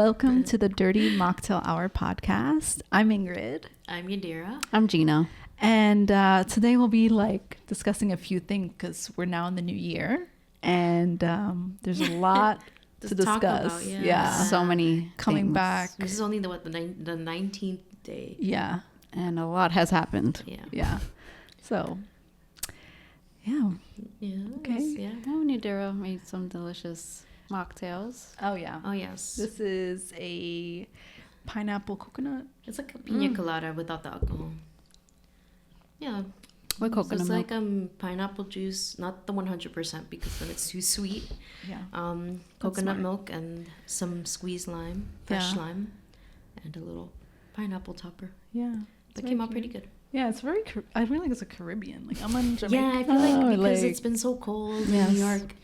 Welcome to the Dirty Mocktail Hour podcast. I'm Ingrid. I'm Yadira. I'm Gina. And today we'll be like discussing a few things because we're now in the new year and there's a lot to discuss. About, yeah. So many coming things. back. This is only the 19th day. Yeah. And a lot has happened. Yeah. So, yeah. Yeah. Okay. Yeah. Oh, Yadira made some delicious mocktails. Oh, yeah. Oh, yes. This is a pineapple coconut. It's like a pina colada without the alcohol. Yeah. With coconut it's milk. like pineapple juice, not the 100% because then it's too sweet. Yeah. Coconut smart. milk and some squeezed lime, fresh Yeah. lime, and a little pineapple topper. Yeah. That came out pretty good. Yeah, it's very, I feel like it's a Caribbean. Like, I'm in Jamaica. Yeah, I feel like because it's been so cold in New York.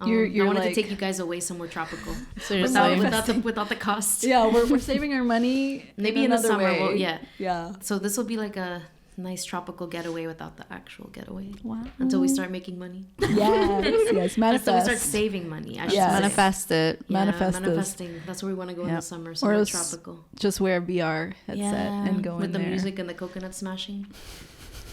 You're I wanted like, to take you guys away somewhere tropical. Seriously. without the cost. Yeah, we're saving our money. Maybe in the summer. way. Well, yeah. Yeah. So this will be like a nice tropical getaway without the actual getaway. Wow. Until we start making money. Yes. Manifest. Until we start saving money. I should Yes. say. Manifest it. Yeah, Manifest this. manifesting. That's where we want to go in the summer. Somewhere else tropical. Just wear a VR headset and go with in the there. music and the coconut smashing.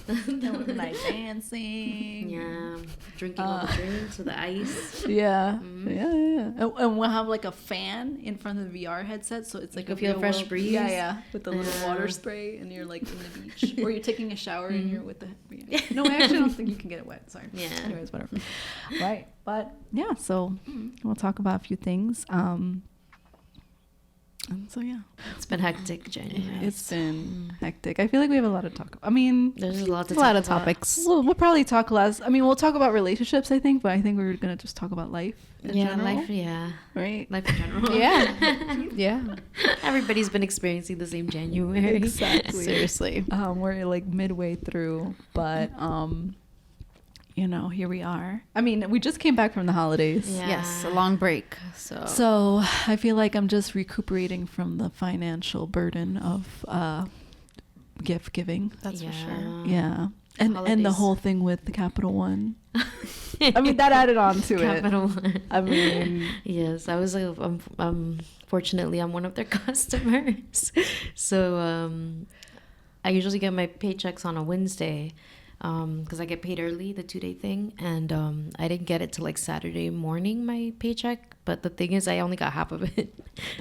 Like dancing. Yeah, drinking all the drinks with the ice. Yeah. Yeah. And we'll have like a fan in front of the VR headset, so it's like You can feel a fresh breeze. Yeah. With the little water spray, and you're like in the beach, or you're taking a shower and you're with the. Yeah. No, I actually don't think you can get it wet. Sorry. Yeah. Anyways, whatever. Right, but yeah. So we'll talk about a few things. And so yeah, It's been hectic, January. it's been hectic. I feel like we have a lot to talk about. I mean, There's a lot to A lot talk of about. topics. we'll probably talk less. I mean, we'll talk about relationships, I think, but I think we're gonna just talk about life in general, life. Yeah, right? life in general. Yeah. Yeah. Everybody's been experiencing the same January. Exactly. Seriously. We're like midway through, but you know, here we are. I mean, we just came back from the holidays. Yeah. Yes. A long break. So I feel like I'm just recuperating from the financial burden of gift giving. That's for sure. Yeah. And the Holidays. whole thing with the Capital One. I mean, that added on to Capital One. I mean, Yes, I was. Fortunately, I'm one of their customers. So I usually get my paychecks on a Wednesday. Because I get paid early, the 2-day thing, and I didn't get it till like Saturday morning, my paycheck. But the thing is, I only got half of it.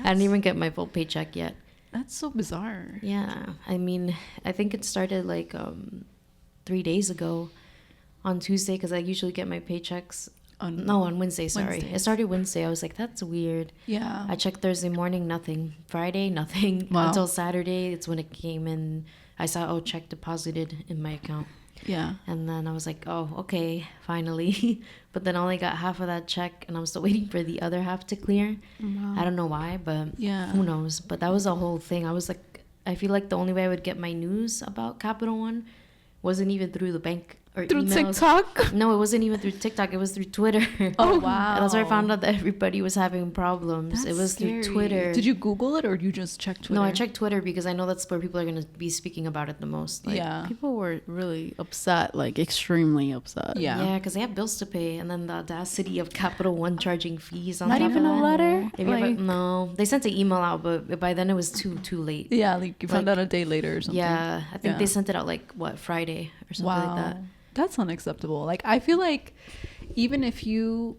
I didn't even get my full paycheck yet. that's so bizarre. Yeah, I mean, I think it started like 3 days ago on Tuesday, because I usually get my paychecks on Wednesday. Sorry, Wednesdays. it started Wednesday. I was like, that's weird. Yeah. I checked Thursday morning, nothing. Friday, nothing. Wow. Until Saturday, it's when it came in. I saw, check deposited in my account. Yeah. And then I was like, oh, okay, finally. But then I only got half of that check, and I'm still waiting for the other half to clear. Wow. I don't know why, but Yeah. who knows? But that was the whole thing. I was like, I feel like the only way I would get my news about Capital One wasn't even through the bank or Through emails. TikTok? No, it wasn't even through TikTok. It was through Twitter. Oh, wow. And that's where I found out that everybody was having problems. It That's was scary. through Twitter. Did you Google it or you just checked Twitter? No, I checked Twitter because I know that's where people are going to be speaking about it the most. Like, Yeah. People were really upset, like extremely upset. Yeah. Yeah, because they have bills to pay, and then the audacity of Capital One charging fees on Not top even of a that. letter? Have you ever- no, they sent an email out, but by then it was too late. Yeah, like you found Like- out a day later or something. Yeah, I think Yeah. they sent it out like Friday or something Wow. like that. That's unacceptable. Like, I feel like even if you,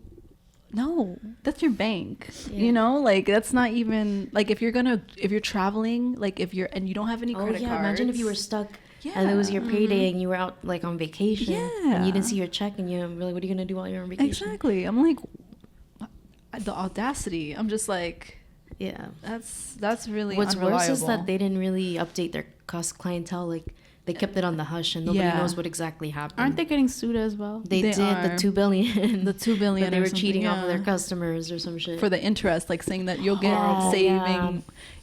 no, that's your bank, Yeah. you know, like that's not even like if you're traveling, like and you don't have any credit cards. Imagine if you were stuck and it was your payday and you were out like on vacation and you didn't see your check and you're like, what are you gonna do while you're on vacation? Exactly. I'm like, the audacity. I'm just like, Yeah. that's really What's worse is unreliable. that they didn't really update their clientele. Like they kept it on the hush and nobody Yeah. knows what exactly happened. Aren't they getting sued as well? They did are. the 2 billion. The 2 billion That they or were something, cheating off of their yeah. customers or some shit. for the interest, like saying that you'll get Oh, saving yeah.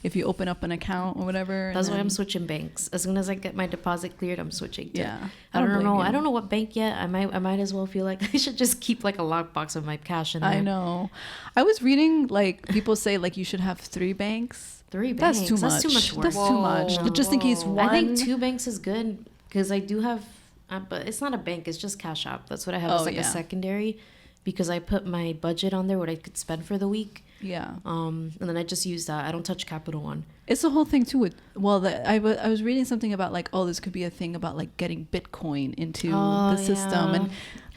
if you open up an account or whatever. That's and why I'm then- switching banks. As soon as I get my deposit cleared, I'm switching. Yeah. I don't blame know. you. I don't know what bank yet. I might as well feel like I should just keep like a lockbox of my cash in there. I know. I was reading like people say like you should have 3 banks. 3 banks. That's too much. That's too much work. That's too much. Whoa. Just in case one. I think 2 banks is good because I do have, but it's not a bank. It's just Cash App. That's what I have. Oh, It's like yeah. a secondary because I put my budget on there, what I could spend for the week. Yeah. And then I just use that. I don't touch Capital One. It's the whole thing too with, well, I was reading something about like, oh, this could be a thing about like getting Bitcoin into the system, and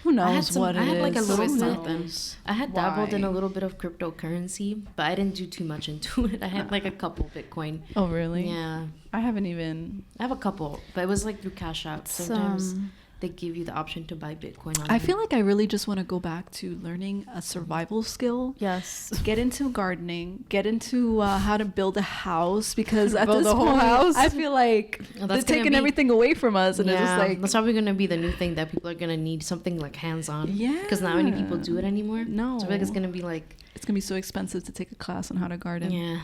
who knows what it is. I had like a little something. bit. I had dabbled in a little bit of cryptocurrency, but I didn't do too much into it. I had like a couple Bitcoin. Oh, really? Yeah. I haven't even. I have a couple, but it was like through Cash App. Sometimes they give you the option to buy Bitcoin on I feel like I really just want to go back to learning a survival skill. Yes. Get into gardening. Get into how to build a house, because at Build this a whole point, house? I feel like they're taking everything away from us, and it's just like that's probably gonna be the new thing that people are gonna need something like hands-on. Yeah. Because not many people do it anymore. No. So I feel like it's gonna be like. It's gonna be so expensive to take a class on how to garden. Yeah.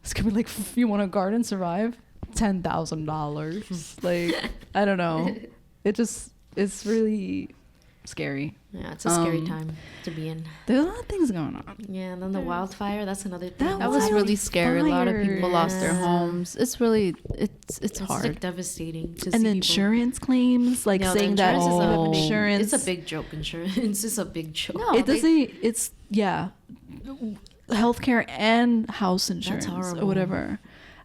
It's gonna be like, if you want to garden survive, $10,000. Like, I don't know. It's really scary. Yeah, it's a scary time to be in. There's a lot of things going on. Yeah, and then the wildfire, that's another thing. That was really scary. A lot of people lost their Yeah. homes. It's really, it's hard. like devastating to see And the people. insurance claims, like No, the saying that insurance is a big- insurance. It's a big joke. Insurance is a big joke. No, It doesn't. It's healthcare and house insurance or horrible. whatever.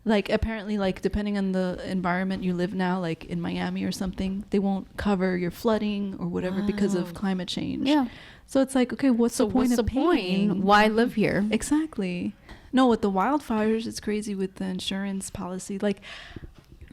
Like apparently, like depending on the environment you live now, like in Miami or something, they won't cover your flooding or whatever because of climate change. Yeah. So it's like, okay, what's the point of paying? Why live here? Exactly. No, with the wildfires, it's crazy with the insurance policy. Like,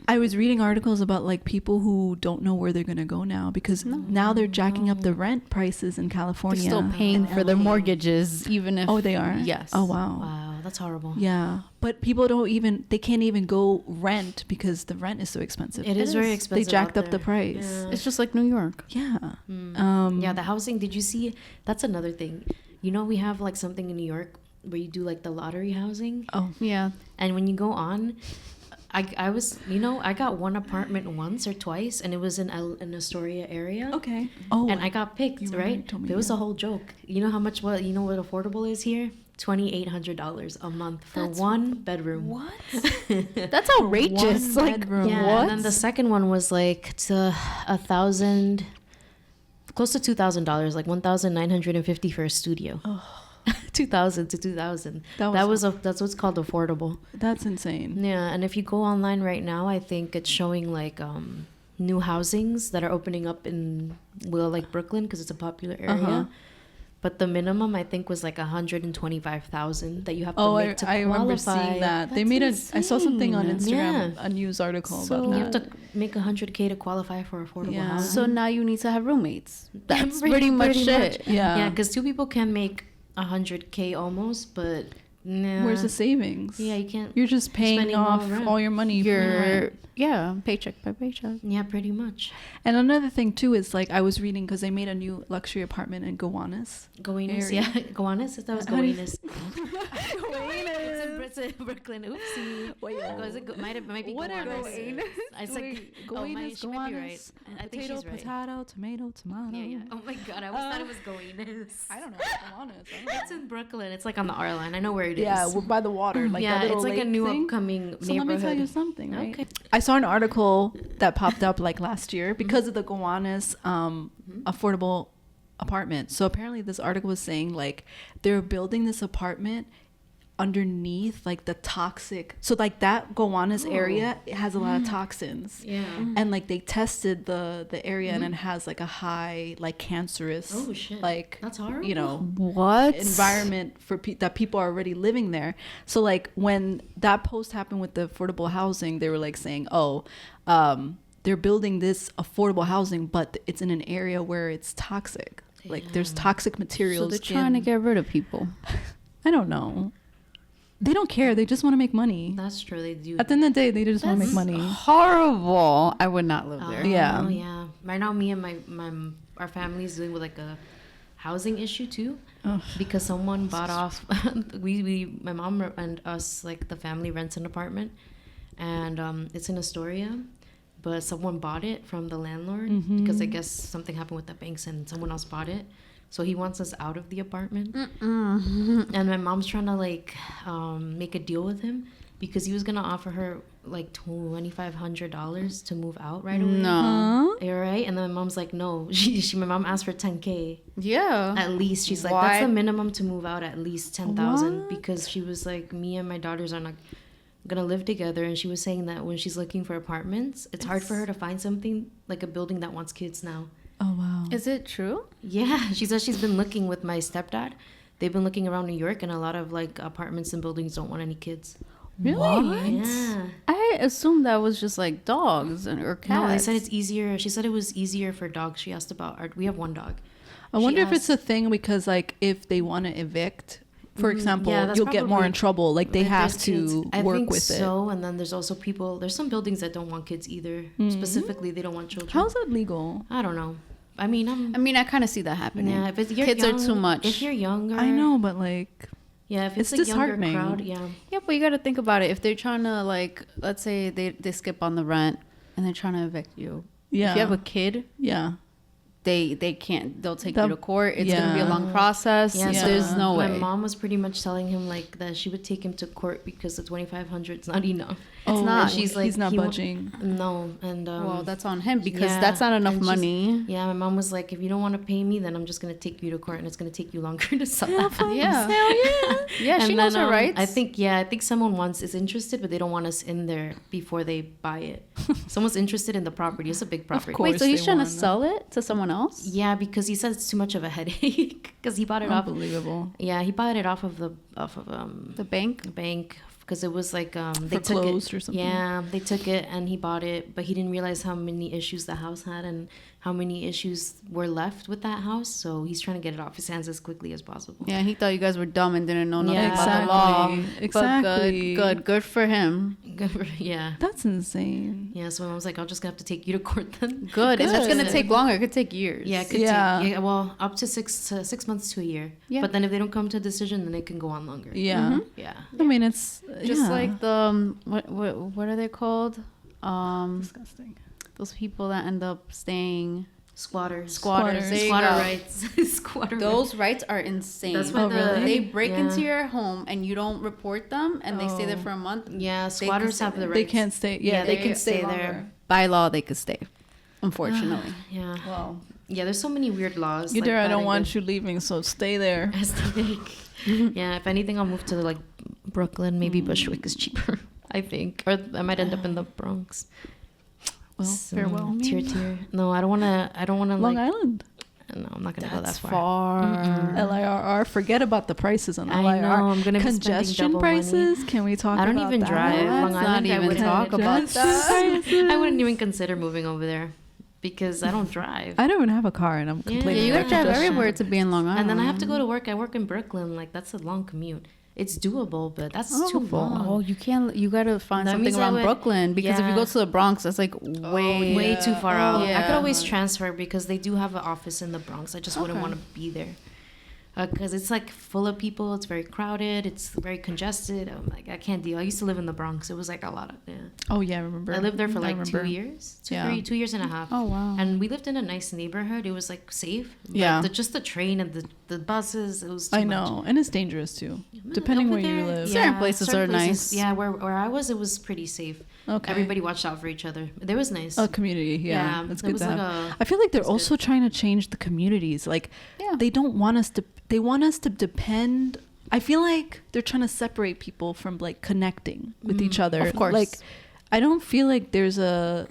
I was reading articles about like people who don't know where they're gonna go now because now they're jacking up the rent prices in California. They're still paying for their mortgages, even if. Oh, they are? Yes. Oh, wow. Wow, that's horrible. Yeah, but people they can't even go rent because the rent is so expensive. It is very expensive. They jacked out up the there. price. Yeah. It's just like New York. Yeah. Yeah, the housing. Did you see? That's another thing. You know, we have like something in New York where you do like the lottery housing. Oh, Yeah. And when you go on, I was, I got one apartment once or twice, and it was in Astoria area. okay. Oh, And I got picked, you right? told me, It was yeah. a whole joke. You know how much? What affordable is here? $2,800 a month for one bedroom. what? That's outrageous. One Like, bedroom. Yeah, what? and then the second one was like to $1,000, close to $2,000, like $1,950 for a studio. Oh. 2,000 to 2,000. That's That's what's called affordable. That's insane. Yeah, and if you go online right now, I think it's showing like new housings that are opening up in like Brooklyn because it's a popular area. Uh-huh. But the minimum I think was like 125,000 that you have to Oh, make to I remember qualify. seeing that. They That's made I saw something on insane. Instagram, Yeah. a news article So- about You that. have to make 100K to qualify for affordable Yeah. housing. So now you need to have roommates. That's Pretty- pretty much pretty it. Yeah. Yeah, because two people can make 100K almost, but nah. Where's the savings? Yeah, you can't. You're just paying spending all off rent. all your money. for rent. Yeah, paycheck by paycheck. Yeah, pretty much. And another thing too is like I was reading because they made a new luxury apartment in Gowanus. Gowanus, Area. yeah. Gowanus? That was How do you- Gowanus. It's in Brooklyn. Oopsie. Wait, might be Whatever. Gowanus. It's like, she might be right. I think she's right. Potato, tomato, tomato. Yeah, yeah. Oh my god, I always thought it was Gowanus. I don't know. Gowanus. It's in Brooklyn. It's like on the R line. I know where it is. Yeah, we're by the water. Like yeah, that little it's like a lake new thing. upcoming So neighborhood. let me tell you something, right? Okay. I saw an article that popped up like last year because of the Gowanus affordable apartment. So apparently this article was saying like they're building this apartment underneath like the toxic, so like that Gowanus area, it has a lot of toxins. Yeah. And like they tested the area and it has like a high like cancerous Oh shit. like That's horrible. you know What? environment for that people are already living there. So like when that post happened with the affordable housing, they were like saying, oh, they're building this affordable housing, but it's in an area where it's toxic. Like there's toxic So materials. they're trying to get rid of people. I don't know. They don't care. They just want to make money. That's true. They do. At the end of the day, they just want to make money. Horrible. I would not live there. Yeah. Oh, yeah. Right now, me and our family is dealing with like a housing issue too, Ugh. because someone bought off. My mom and us, like the family, rents an apartment, and it's in Astoria, but someone bought it from the landlord because I guess something happened with the banks and someone else bought it. So he wants us out of the apartment. And my mom's trying to like make a deal with him because he was gonna offer her like $2,500 to move out right away. No. Huh? You're right. And then my mom's like, no. My mom asked for 10K Yeah. at least. She's like, Why? that's the minimum to move out, at least 10,000, What? because she was like, me and my daughters are not gonna live together, and she was saying that when she's looking for apartments, it's hard for her to find something like a building that wants kids now. Oh wow. Is it true? Yeah, she says she's been looking with my stepdad. They've been looking around New York, and a lot of like apartments and buildings don't want any kids. Really? What? Yeah. I assumed that was just like dogs or cats. No, they said it's easier. She said it was easier for dogs. She asked about we have one dog. I She wonder if it's asked- a thing because like if they want to evict, for example, yeah, that's you'll get more probably- in trouble. Like they if have there's to kids. I work think with so, and then there's also people. There's some buildings that don't want kids either. Specifically, they don't want it. children. How's that legal? I don't know. I mean, I kind of see that happening. yeah. If it's, you're Kids young, are too much. If you're younger, I know, but like, Yeah, if It's it's, a younger disheartening. crowd, yeah. Yeah, but you got to think about it. If they're trying to, like, let's say they skip on the rent and they're trying to evict you. yeah, If you have a kid, yeah, they can't. They'll take That- you to court. It's gonna be a yeah. long process. Yeah, so There's no My way. mom was pretty much telling him like that she would take him to court because the 2,500 is not enough. It's not. She's like, he's not he won't- budging. No, and Well, that's on him because yeah, that's not enough and she's- money. Yeah, my mom was like, if you don't want to pay me, then I'm just gonna take you to court, and it's gonna take you longer to sell Yeah, that. fine. Yeah. Hell yeah. Yeah, she And knows then, her rights. I think someone once is interested, but they don't want us in there before they buy it. Someone's interested in the property. It's a big property. course. Wait, so he's they trying to wanna- sell it to someone else? Yeah, because he says it's too much of a headache because he bought it off. Unbelievable. Yeah, he bought it off of the The bank? bank because it was like they took Foreclosed it or something? Yeah, they took it and he bought it, but he didn't realize how many issues the house had and how many issues were left with that house. So he's trying to get it off his hands as quickly as possible. Yeah, he thought you guys were dumb and didn't know nothing Yeah, about the law. exactly. Exactly. But good for him. Yeah. That's insane. Yeah, so I was like, I'll just have to take you to court then. Good, and that's gonna Good. take longer. It could take years. Yeah, it could Yeah. take well up to 6 months to a year. Yeah. But then if they don't come to a decision, then it can go on longer. Yeah. Yeah. I mean, it's Just yeah. like the what are they called? Disgusting. Those people that end up staying Squatters. squatters. There you Squatter go. rights. Squatter Those rights are insane. That's why Oh, really? They break yeah. into your home and you don't report them, and they stay there Oh. for a month. Yeah, can squatters stay have the there. right. They can't stay. Yeah, Yeah, they they can stay stay there. there. By law, they could stay. Unfortunately. Yeah. Wow. Yeah, there's so many weird laws. You like there? I that don't in want good- you leaving, so stay there. Aesthetic. Yeah, if anything, I'll move to like Brooklyn. Maybe Bushwick is cheaper, I think. Or I might end up in the Bronx. Well, So, farewell. Tier. No, I don't want to Long like. Island. No, I'm not going to go that That's far. far. LIRR. Forget about the prices on I LIRR. know, I'm gonna be spending Congestion double money. prices. Can we talk? I don't about even that? drive. Let's Long not Island, I even wouldn't- talk about that. I wouldn't even consider moving over there because I don't drive. I don't even have a car, and I'm Yeah, complaining. Yeah, you about gotta drive congestion. everywhere to be in Long Island. And then I have to go to work. I work in Brooklyn. Like that's a long commute. It's doable, but that's too Awful. long. Oh, you can't. You gotta find That something means I around would- Brooklyn because if you yeah. go to the Bronx, that's like way. Way too far out. I Yeah. could always transfer because they do have an office in the Bronx. I just wouldn't Okay. want to be there because it's like full of people. It's very crowded. It's very congested. I'm like, I can't deal. I used to live in the Bronx. It was like a lot of. Yeah. Oh yeah, I remember. I lived there for I like 2 remember. years, Yeah. 2 years and a half. Oh wow. And we lived in a nice neighborhood. It was like safe. But Yeah. just the train and the buses. It was. Too I much. know, and it's dangerous too, depending Over where you there, live. Certain places are nice. Yeah, where I was, it was pretty safe. Okay. Everybody watched out for each other. There was nice. A community, yeah, it's it good was to like have. a- I feel like they're it's good. also trying to change the communities. Like, Yeah. they don't want us to. They want us to depend. I feel like they're trying to separate people from like connecting with each other. Of course. Like, I don't feel like there's a.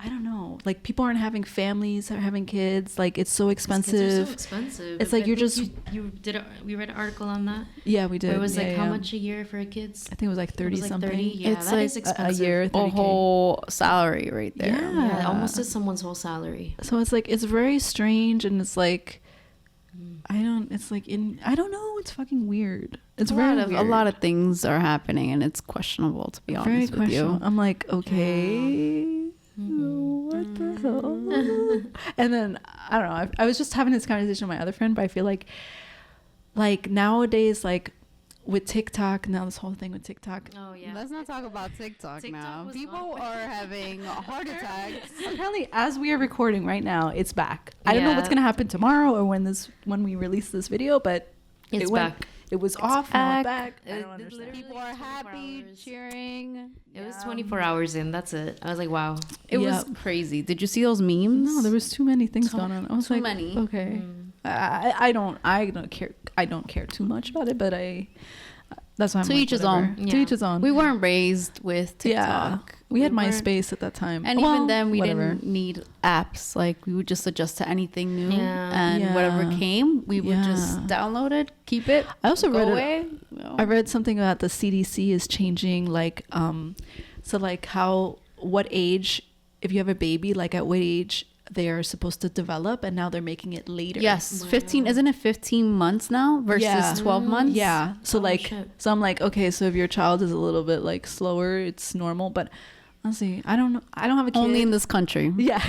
I don't know. Like, people aren't having families, are having kids. Like, it's so Kids are so expensive. expensive. It's like I you're think just- we read an article on that. Yeah, we did. Where it was Yeah, like how yeah. much a year for kids? I think it was like 30 It was like something. 30. Yeah, It's that like is a expensive. year. a 30K. whole salary right there. Yeah. Yeah, almost is someone's whole salary. So it's like it's very strange, and it's like I don't know, it's fucking weird. It's a very lot of weird. a lot of things are happening, and it's questionable to be very honest with you. questionable. I'm like, okay, what the hell? And then I don't know. I was just having this conversation with my other friend, but I feel like nowadays, like with TikTok, now this whole thing with TikTok. Oh yeah. Let's not talk about TikTok, TikTok now. was People on. are having heart attacks. Apparently, as we are recording right now, it's back. I don't know what's Yeah. gonna happen tomorrow or when we release this video, but It's it went, back. it was off, now it's back. I It- don't it understand. literally People was are 24 happy, hours. cheering. It was 24 hours in. That's it. I was like, wow. It was Yep. crazy. Did you see those memes? No, there was too many things going on. I was too like, many. okay. I don't care. I don't care too much about it, but that's why I'm To like, each his whatever. own. To Yeah. each his own. We weren't raised with TikTok. we had weren't- MySpace at that time, And Well, even then, we whatever. didn't need apps. Like, we would just adjust to anything new. Yeah. And whatever Yeah. came, we would just Yeah. download it, keep it, I also go read away. I read something about the CDC is changing, like, so like what age, if you have a baby, like at what age they are supposed to develop, and now they're making it later. Yes, Wow. 15. Isn't it 15 months now versus Yeah. 12 months? Yeah. So Oh, like, shit. so I'm like, okay, so if your child is a little bit like slower, it's normal. But honestly, I don't know. I don't have a kid. Only in this country. Yeah.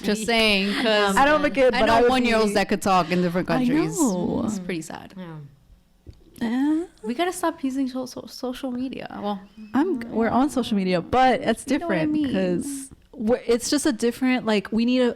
Just saying, because I don't have a kid, I but know would 1-year-olds be- that could talk in different I countries. know. It's pretty sad. Yeah. We gotta stop using social media. Well, We're on social media, but it's You know what I different mean. because it's just a different, like, we need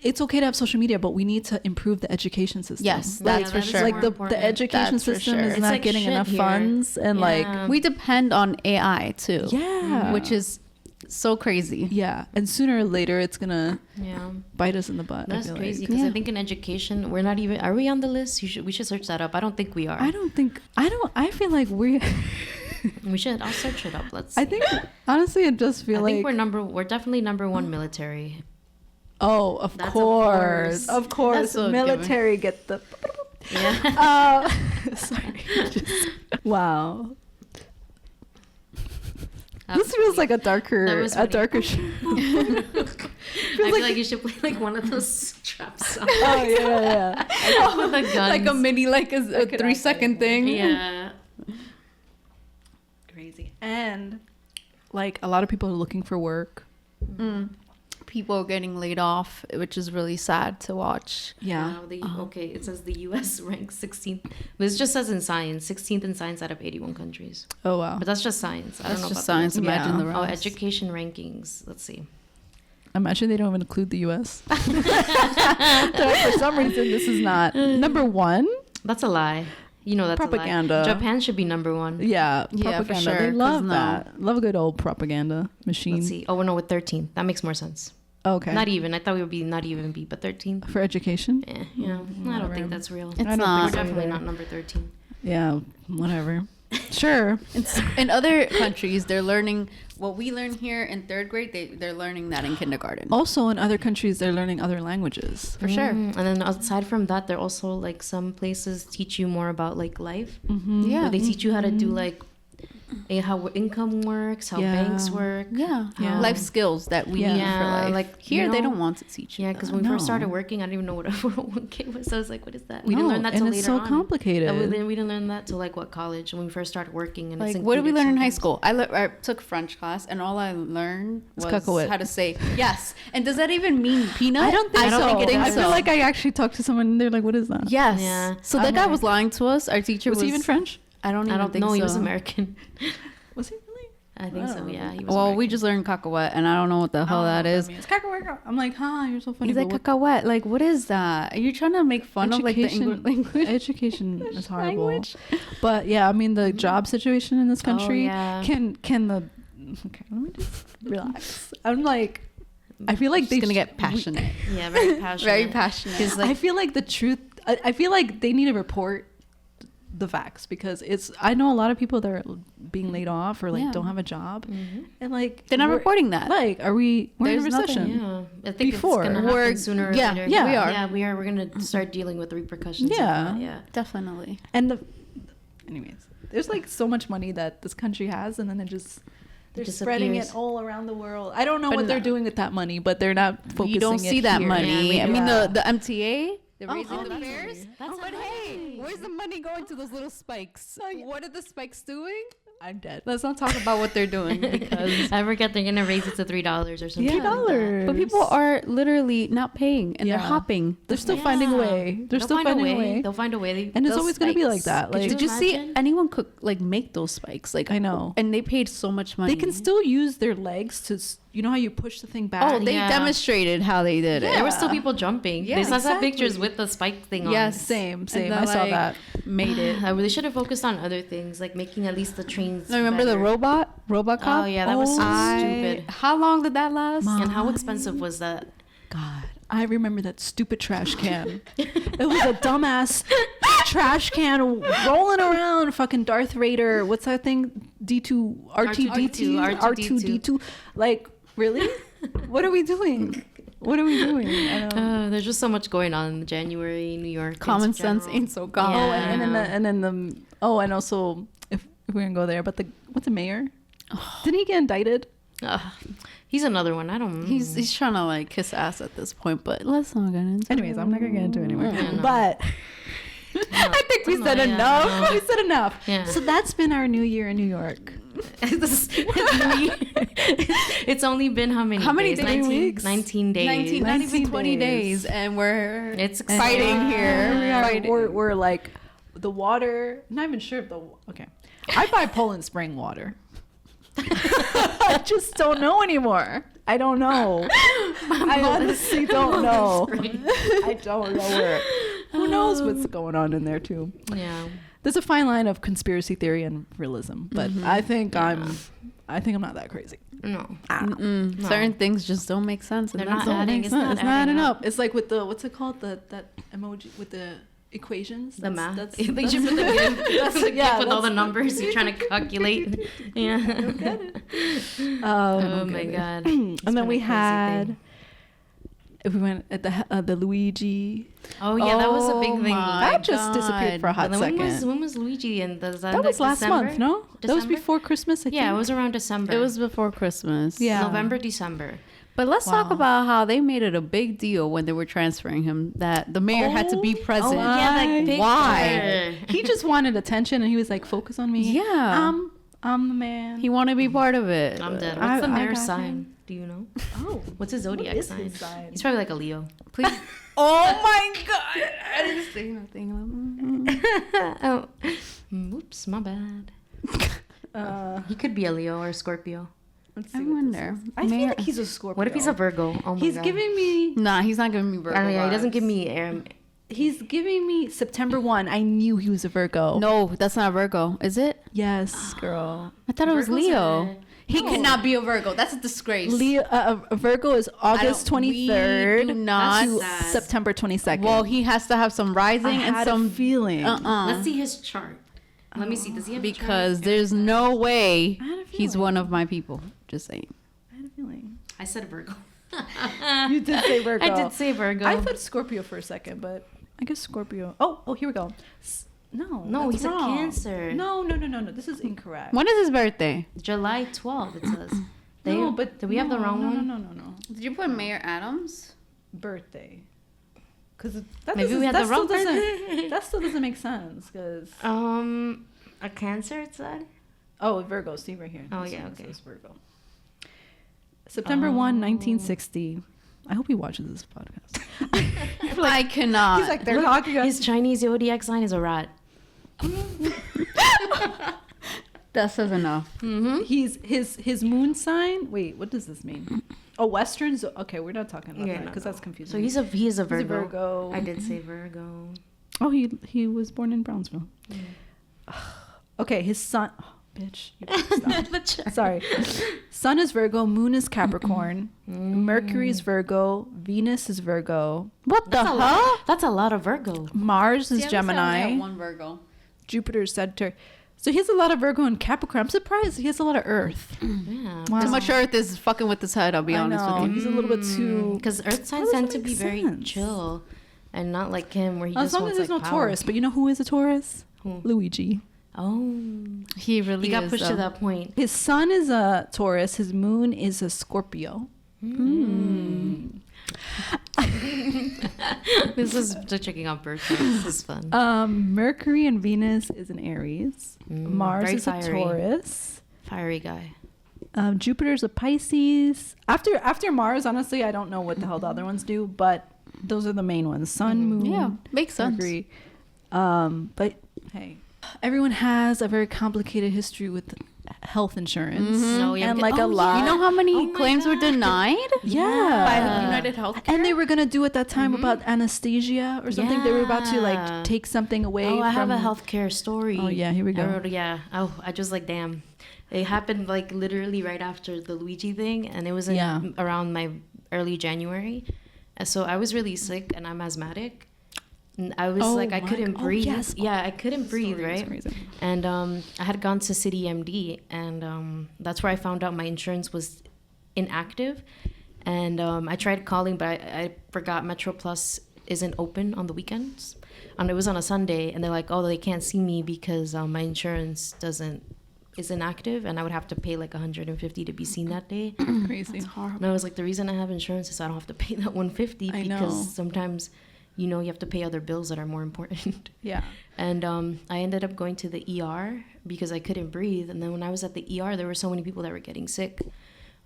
it's okay to have social media, but we need to improve the education system. Yes, Like, that's for that is sure. Like more the important. education That's for system sure. is It's not like getting shit enough here. funds, and Yeah. we depend on AI too, Yeah. which is so crazy. yeah, and sooner or later it's gonna Yeah. bite us in the butt. I That's feel crazy like. because Yeah. I think in education we're not even. Are we on the list? We should search that up. I don't think we are. I feel like we. We should. I'll search it up. Let's. I see. think honestly, it does feel I like think we're definitely number one military. Oh, of That's of course, course. of course, That's so military get the. Yeah. Sorry. Wow. This feels like a darker, That was funny. show. I feel like you should play like one of those trap songs. Oh yeah, yeah. With the guns. Like a mini, like a could 3-second thing. Yeah. Crazy. And like a lot of people are looking for work. People are getting laid off, which is really sad to watch. Yeah. Wow, okay, it says the U.S. ranks 16th. This just says in science, 16th in science out of 81 countries. Oh wow. But that's just science. I don't That's know just about science. the rest. Imagine Yeah. the Oh, rest. education rankings. Let's see. Imagine they don't even include the U.S. For some reason, this is not number one. That's a lie. You know that's Propaganda. a lie. Japan should be number one. Yeah, Yeah, for propaganda. sure, They 'cause love no. that. Love a good old propaganda machine. Let's see. Oh no, with 13. That makes more sense. Okay. Not even. I thought we would be not even be, but 13. For education. Yeah. I don't Whatever. think that's real. It's I don't not. We're think so definitely either. not number 13. Yeah, whatever. Sure. In other countries, they're learning what we learn here in 3rd grade. They're learning that in kindergarten. Also, in other countries, they're learning other languages. For sure. And then aside from that, they're also like some places teach you more about like life. Mm-hmm. Yeah. Where they teach you how to do like how income works, how Yeah. banks work. Yeah. Yeah. Life skills that we Yeah. need for Yeah, life. like, Here, you they know- don't want to teach you. Yeah, because that. when we first No. started working, I didn't even know what a 401k was. So I was like, what is that? We didn't learn that till and later it's so on. complicated. And we didn't learn that till like what, college, when we first started working. And Like, it's what did we included learn in high sometimes. school? I took French class, and all I learned It's was cacahuète. how to say yes. And does that even mean peanut? I don't think so. I so. feel like I actually talked to someone and they're like, what is that? Yes. Yeah. So I'm that guy like- was lying to us. Our teacher Was he even French? I don't even I don't think know. so. He was American. Was he really? I think so. Oh. Yeah. He was Well, we American. just learned cacahuète, and I don't know what the hell that is. It's cacahuète. I'm like, you're so funny. He's like, but cacahuète. Like, what is that? Are you trying to make fun of like the English language? Education is horrible. Language. But yeah, I mean the job situation in this country yeah. can the okay, let me just relax. I'm like I feel like She's gonna sh- get passionate. Yeah, very passionate. Very passionate. Because like, I feel like the truth I feel like they need to report the facts because I know a lot of people that are being laid off or like Yeah. don't have a job Mhm. and like They're not we're- reporting that. Like we're in a There's nothing- recession. yeah, I think Before. it's gonna We're- happen sooner or yeah, later. yeah, we are. Yeah, we are. We're gonna start dealing with the repercussions. Yeah. Of that. Yeah. Definitely. And anyways, there's like so much money that this country has, and then they're spreading disappears. it all around the world. I don't know But what they're no. doing with that money, but they're not focusing. You don't see it that here. money. Yeah, we I mean, don't. the MTA, they're Oh, raising oh, the that's fares. amazing. That's But hey, where's the money going to those little spikes? What are the spikes doing? I'm dead. Let's not talk about what they're doing because I forget they're gonna raise it to $3 or something. Yeah. like that. $3. but people are literally not paying and they're Yeah. hopping. They're still Yeah. finding a way. They're They'll still find finding a way. They'll find a way. And it's Those always going to be like spikes. that. Could Like you Did you see imagine? anyone could like make those spikes? Like I know. and they paid so much money. They can still use their legs you know how you push the thing back? Oh, they demonstrated how they did it. There were still people jumping. Yeah, They saw exactly. pictures with the spike thing on. Yes, same. And I saw that. Made it. I really should have focused on other things, like making at least the trains. No, remember the better. robot cop? Oh yeah, that was so stupid. How long did that last? And how expensive was that? God, I remember that stupid trash can. It was a dumbass trash can rolling around. Fucking Darth Vader. What's that thing? D2, R2D2, R2D2. Like, really? What are we doing? What are we doing? I don't. There's just so much going on in January, New York. Common in sense general. ain't so common. Oh, Yeah. and also if we're gonna go there, but what's the mayor? Didn't he get indicted? He's another one. I don't. He's trying to like kiss ass at this point, but let's not get into Anyways, I'm not gonna get into it anymore. Yeah, no. But I think we said enough. no. We said enough. Yeah. So that's been our new year in New York. It's only been how many? How many days? days? 19, Weeks? 19 days. 19, not even 19 20 days. days, and we're It's fighting here. exciting. We're like the water. Not even sure if the okay. I buy Poland Spring water. I just don't know anymore. I don't know. I honestly don't know. I don't know where. Who knows what's going on in there too? Yeah. There's a fine line of conspiracy theory and realism, but I think I'm not that crazy. No. Mm-mm. No. Certain things just don't make sense. They're and not that's all. adding. It's not adding adding up. up. It's like with the what's it called, that emoji with the equations, The math. That's, They that's, should put the GIF, the GIF yeah, with all the that's- numbers you're trying to calculate. Yeah. Oh my god. And It's been then a we crazy had. thing. If we went at the Luigi, Oh yeah, that was a big thing. my that just disappeared for a hot But then second. when was Luigi and That was last month, no? That was December? before Christmas, I think. Yeah, it was around December. It was before Christmas. Yeah. November, December. But let's talk Wow. about how they made it a big deal when they were transferring him, that the mayor had to be present. yeah, that picture. Why? He just wanted attention, and he was like, "Focus on me." Yeah. I'm the man. He wanted to be part of it. I'm dead. I- What's the I mayor's got sign? him. Do you know? Oh, What's his zodiac is sign? his sign? He's probably like a Leo. Please. Oh my god! I didn't say nothing. Oh, oops, my bad. He could be a Leo or a Scorpio. let's I see what this wonder. is. I feel like he's a Scorpio. What if he's a Virgo? Oh my He's god. giving me. Nah, he's not giving me Virgo. Oh yeah, he doesn't vibes. give me. He's giving me September 1. I knew he was a Virgo. No, that's not Virgo. Is it? Yes, girl. I thought it was Virgos Leo. are- He No. could not be a Virgo. That's a disgrace. Leo, a Virgo is August we 23rd do not- to That's sad. September 22nd. Well, he has to have some rising I and had some a feeling. Let's see his chart. Let me see. Does he have a chart? because there's no way I had a he's feeling. one of my people. Just saying. I had a feeling. I said Virgo. You did say Virgo. I did say Virgo. I thought Scorpio for a second, but I guess Scorpio. Oh, here we go. No, No, that's he's a wrong. Cancer. No. This is incorrect. When is his birthday? July 12th. It says. No, but do we have the wrong one? No. Did you put Mayor Adams? Birthday. Because that Maybe doesn't- we had that the wrong still doesn't- birthday. That still doesn't make sense. Because A Cancer. It said. oh, Virgo. See right here. Oh, This yeah, one okay. says Virgo. September 1, 1960. I hope he watches this podcast. I cannot. He's like, they're talking. His Chinese zodiac sign is a rat. that says enough. Mm-hmm. He's his moon sign. Wait, what does this mean? Oh, Western. Okay, we're not talking about that because that's confusing. So he is a Virgo. He's a Virgo. I did say Virgo. Oh, he was born in Brownsville. Okay, his son. Oh, bitch. Stop. Sorry. Sun is Virgo. Moon is Capricorn. Mercury is Virgo. Venus is Virgo. What the hell? That's a lot of Virgo. Mars is Gemini. One Virgo. Jupiter is Sagittarius. So he has a lot of Virgo and Capricorn. I'm surprised he has a lot of Earth. Yeah. Wow. Too much Earth is fucking with his head. I'll be I honest know. with you. He's a little bit too. Because Earth signs doesn't tend to make be very sense. chill, and not like him where he As just long wants as there's like no power. Taurus. But you know who is a Taurus? Who? Luigi. Oh, He really he got is, pushed to though. that point. His sun is a Taurus. His moon is a Scorpio. This is just checking out birth charts. This is fun. Mercury and Venus is an Aries. Mars very is fiery. a Taurus. Fiery guy. Jupiter's a Pisces. After Mars, honestly, I don't know what the hell the other ones do, but those are the main ones. Sun, moon, Yeah, makes sense. Mercury. But hey, everyone has a very complicated history with health insurance. No, yeah, And I'm like get- a lot. You know how many Oh my claims were God. denied? Yeah. By United Healthcare. And they were gonna do at that time about anesthesia or something. They were about to Yeah. like take something away. Oh, I from... have a healthcare story. Oh, yeah, here we go. I just like, damn. It happened like literally right after the Luigi thing, and it was in, around my early January. And so I was really sick, and I'm asthmatic. And I was I couldn't breathe. yes. Yeah, I couldn't breathe, Story is right? crazy. And I had gone to City MD, and that's where I found out my insurance was inactive. And I tried calling, but I forgot Metro Plus isn't open on the weekends. And it was on a Sunday, and they're like, oh, they can't see me because my insurance is inactive, and I would have to pay like $150 to be seen that day. Crazy. It's horrible. And I was like, the reason I have insurance is so I don't have to pay that $150 I know. because sometimes, you know, you have to pay other bills that are more important. Yeah. And I ended up going to the ER because I couldn't breathe. And then when I was at the ER, there were so many people that were getting sick.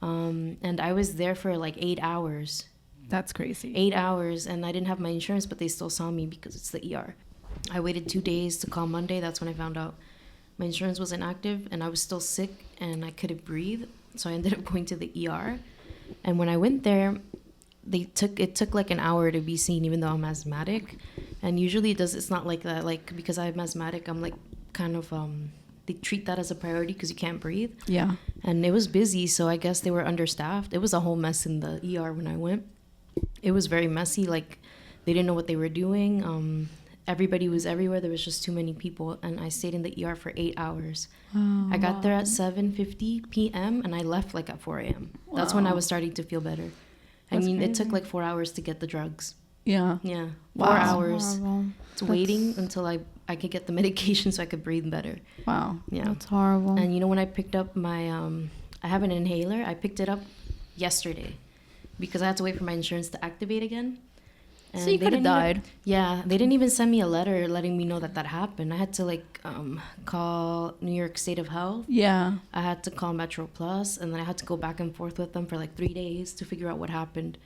And I was there for like 8 hours. That's crazy. 8 hours, and I didn't have my insurance, but they still saw me because it's the ER. I waited 2 days to call Monday. That's when I found out my insurance was inactive, and I was still sick, and I couldn't breathe. So I ended up going to the ER. And when I went there, it took like an hour to be seen, even though I'm asthmatic. And usually it's not like that. Like, because I'm asthmatic, I'm like kind of they treat that as a priority because you can't breathe. Yeah. And it was busy, so I guess they were understaffed. It was a whole mess in the ER when I went. It was very messy. Like, they didn't know what they were doing. Everybody was everywhere. There was just too many people, and I stayed in the ER for 8 hours. Oh, I got there at 7:50 p.m. and I left like at 4 a.m. That's when I was starting to feel better. That's it took crazy. like 4 hours to get the drugs. Yeah. Yeah, Wow. 4 hours. Horrible. It's waiting until I could get the medication so I could breathe better. Wow. Yeah. That's horrible. And you know, when I picked up my, I have an inhaler. I picked it up yesterday because I had to wait for my insurance to activate again. And So you they could have didn't died. Yeah, they didn't even send me a letter letting me know that happened. I had to like call New York State of Health. Yeah. I had to call Metro Plus, and then I had to go back and forth with them for like 3 days to figure out what happened.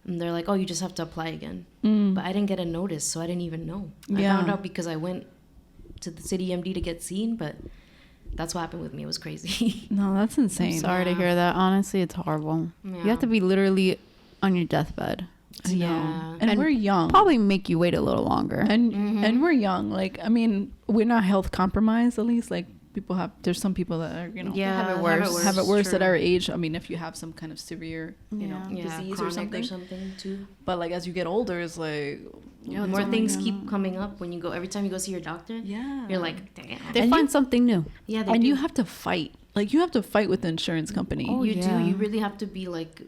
And they're like, "Oh, you just have to apply again." But I didn't get a notice, so I didn't even know. I Yeah. found out because I went to the City MD to get seen, but that's what happened with me. It was crazy. No, that's insane. I'm sorry to hear that. Honestly, it's horrible. You Yeah. have to be literally on your deathbed. I know. Yeah. And, And we're young. Probably make you wait a little longer. And we're young. Like, I mean, we're not health compromised, at least. Like, there's some people that are, you know, Yeah, have it worse. have it worse at true. our age. I mean, if you have some kind of severe, you know, Yeah. disease chronic or something. too. But like, as you get older, it's like, Yeah, More it's things all- keep coming up when you go. Every time you go see your doctor, yeah, you're like, damn. They And find something new. Yeah, they and do. you have to fight. Like, you have to fight with the insurance company. Oh, you yeah. do. You really have to be like,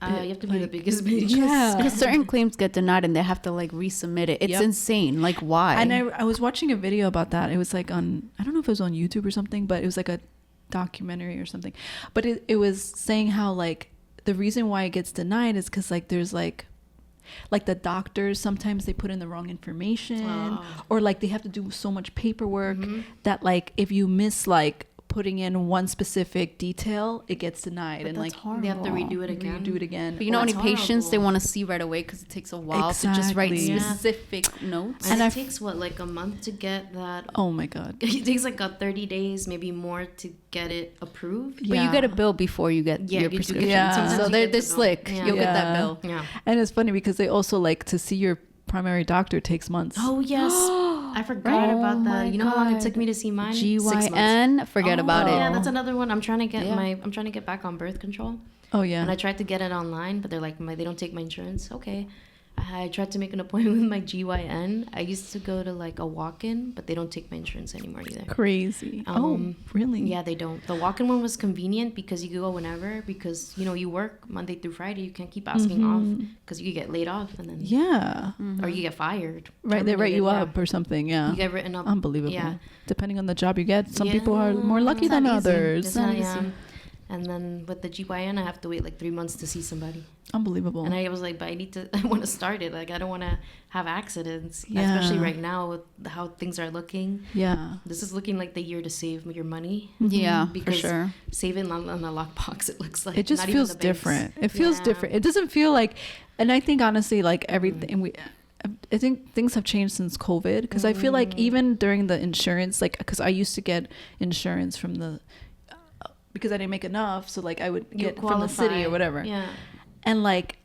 you have to be the like, biggest bitch. yeah. Because certain claims get denied and they have to like resubmit it. It's Yep. insane. Like, why? And I was watching a video about that. It was like on, I don't know if it was on YouTube or something, but it was like a documentary or something. But it was saying how like the reason why it gets denied is because like there's like the doctors, sometimes they put in the wrong information, Oh. or like they have to do so much paperwork that like if you miss like putting in one specific detail, it gets denied. And like They have to redo it again. do it again. But you know how That's many patients they horrible. want to see right away because it takes a while to just write Exactly. Yeah. specific notes. And And it takes what, like a month to get that? Oh my god. It takes like 30 days, maybe more, to get it approved. But you get a bill before you get Yeah, your you do get prescription. Yeah. Sometimes So you they're get the bill. slick. Yeah. You'll get that Yeah. bill. Yeah. And it's funny because they also like to see your primary doctor takes months. Oh yes, I forgot Oh about my that. You know how long it took God. me to see mine? 6 months. GYN, forget about Yeah, it. that's another one. I'm trying to get Yeah. I'm trying to get back on birth control. Oh yeah. And I tried to get it online, but they're like, they don't take my insurance. Okay. I tried to make an appointment with my GYN. I used to go to like a walk-in, but they don't take my insurance anymore either. Crazy. Oh really? Yeah, they don't. The walk-in one was convenient because you could go whenever, because you know you work Monday through Friday. You can't keep asking off because you get laid off and then Yeah. or you get fired. Right. They write you terminated, up or something. Yeah. You get written up. Unbelievable. Yeah. Depending on the job you get, some Yeah, people are more lucky it's than not easy. others. It's not easy. And then with the GYN, I have to wait like 3 months to see somebody. Unbelievable. And I was like, but I want to start it. Like, I don't want to have accidents, Yeah. especially right now with how things are looking. yeah. This is looking like the year to save your money. Yeah, for Because sure. saving on the lockbox, it looks like It just not even feels the banks. different. It feels Yeah. different. It doesn't feel like, and I think honestly, like everything I think things have changed since COVID, because I feel like even during the insurance, like because I used to get insurance from the because I didn't make enough. So like I would You get from the city qualify. or whatever. Yeah. And like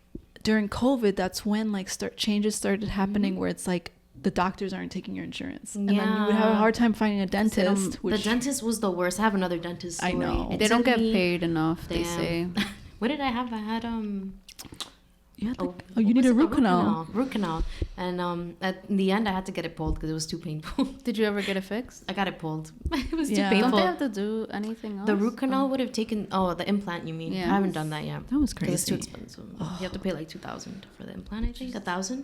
during COVID, that's when like changes started happening Mm-hmm. where it's like the doctors aren't taking your insurance, and then you would have a Yeah. hard time finding a they don't- dentist. The dentist was the worst. I have another dentist I story. know. It They don't took get me- paid enough, they say. Damn. What did I have? I had you had oh, like, what you need was a it? root canal. Root canal. And in the end, I had to get it pulled because it was too painful. Did you ever get it fixed? I got it pulled. It was Yeah. too Don't painful. they have to do anything else? The root canal would have taken. Oh, the implant. You mean? Yeah. I haven't done that yet. That was 'Cause It's too crazy. expensive. You have to pay like 2,000 for the implant. I think 1,000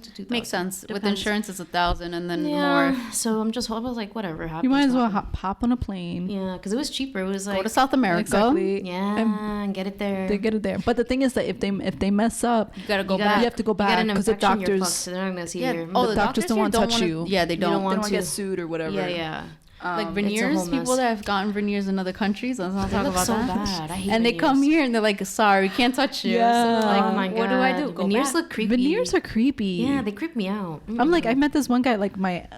to 2,000. Makes sense. With Depends. insurance, it's 1,000 and then Yeah. more. So I was like, whatever happens. You might as well happens. hop on a plane. Yeah, because it was cheaper. It was like Go to South America. Exactly. yeah, and get it there. They get it there. But the thing is that if they mess up, You gotta go You back. you have to go You get back an because the infection, you're fucked, doctors so they're not gonna see Yeah. your. Oh, the doctors don't here want to touch wanna- you. Yeah, they don't don't. want they don't want to to. get sued or whatever. yeah, yeah. Like It's a veneers, whole people mess. that have gotten veneers in other countries. Let's not They talk look about so that. bad. I hate And they come veneers. here and they're like, "Sorry, we can't touch you." Yeah. So, like, Oh my god. what do I do? Go Veneers back? look creepy. Veneers are creepy. Yeah, they creep me out. I'm like, I met this one guy, like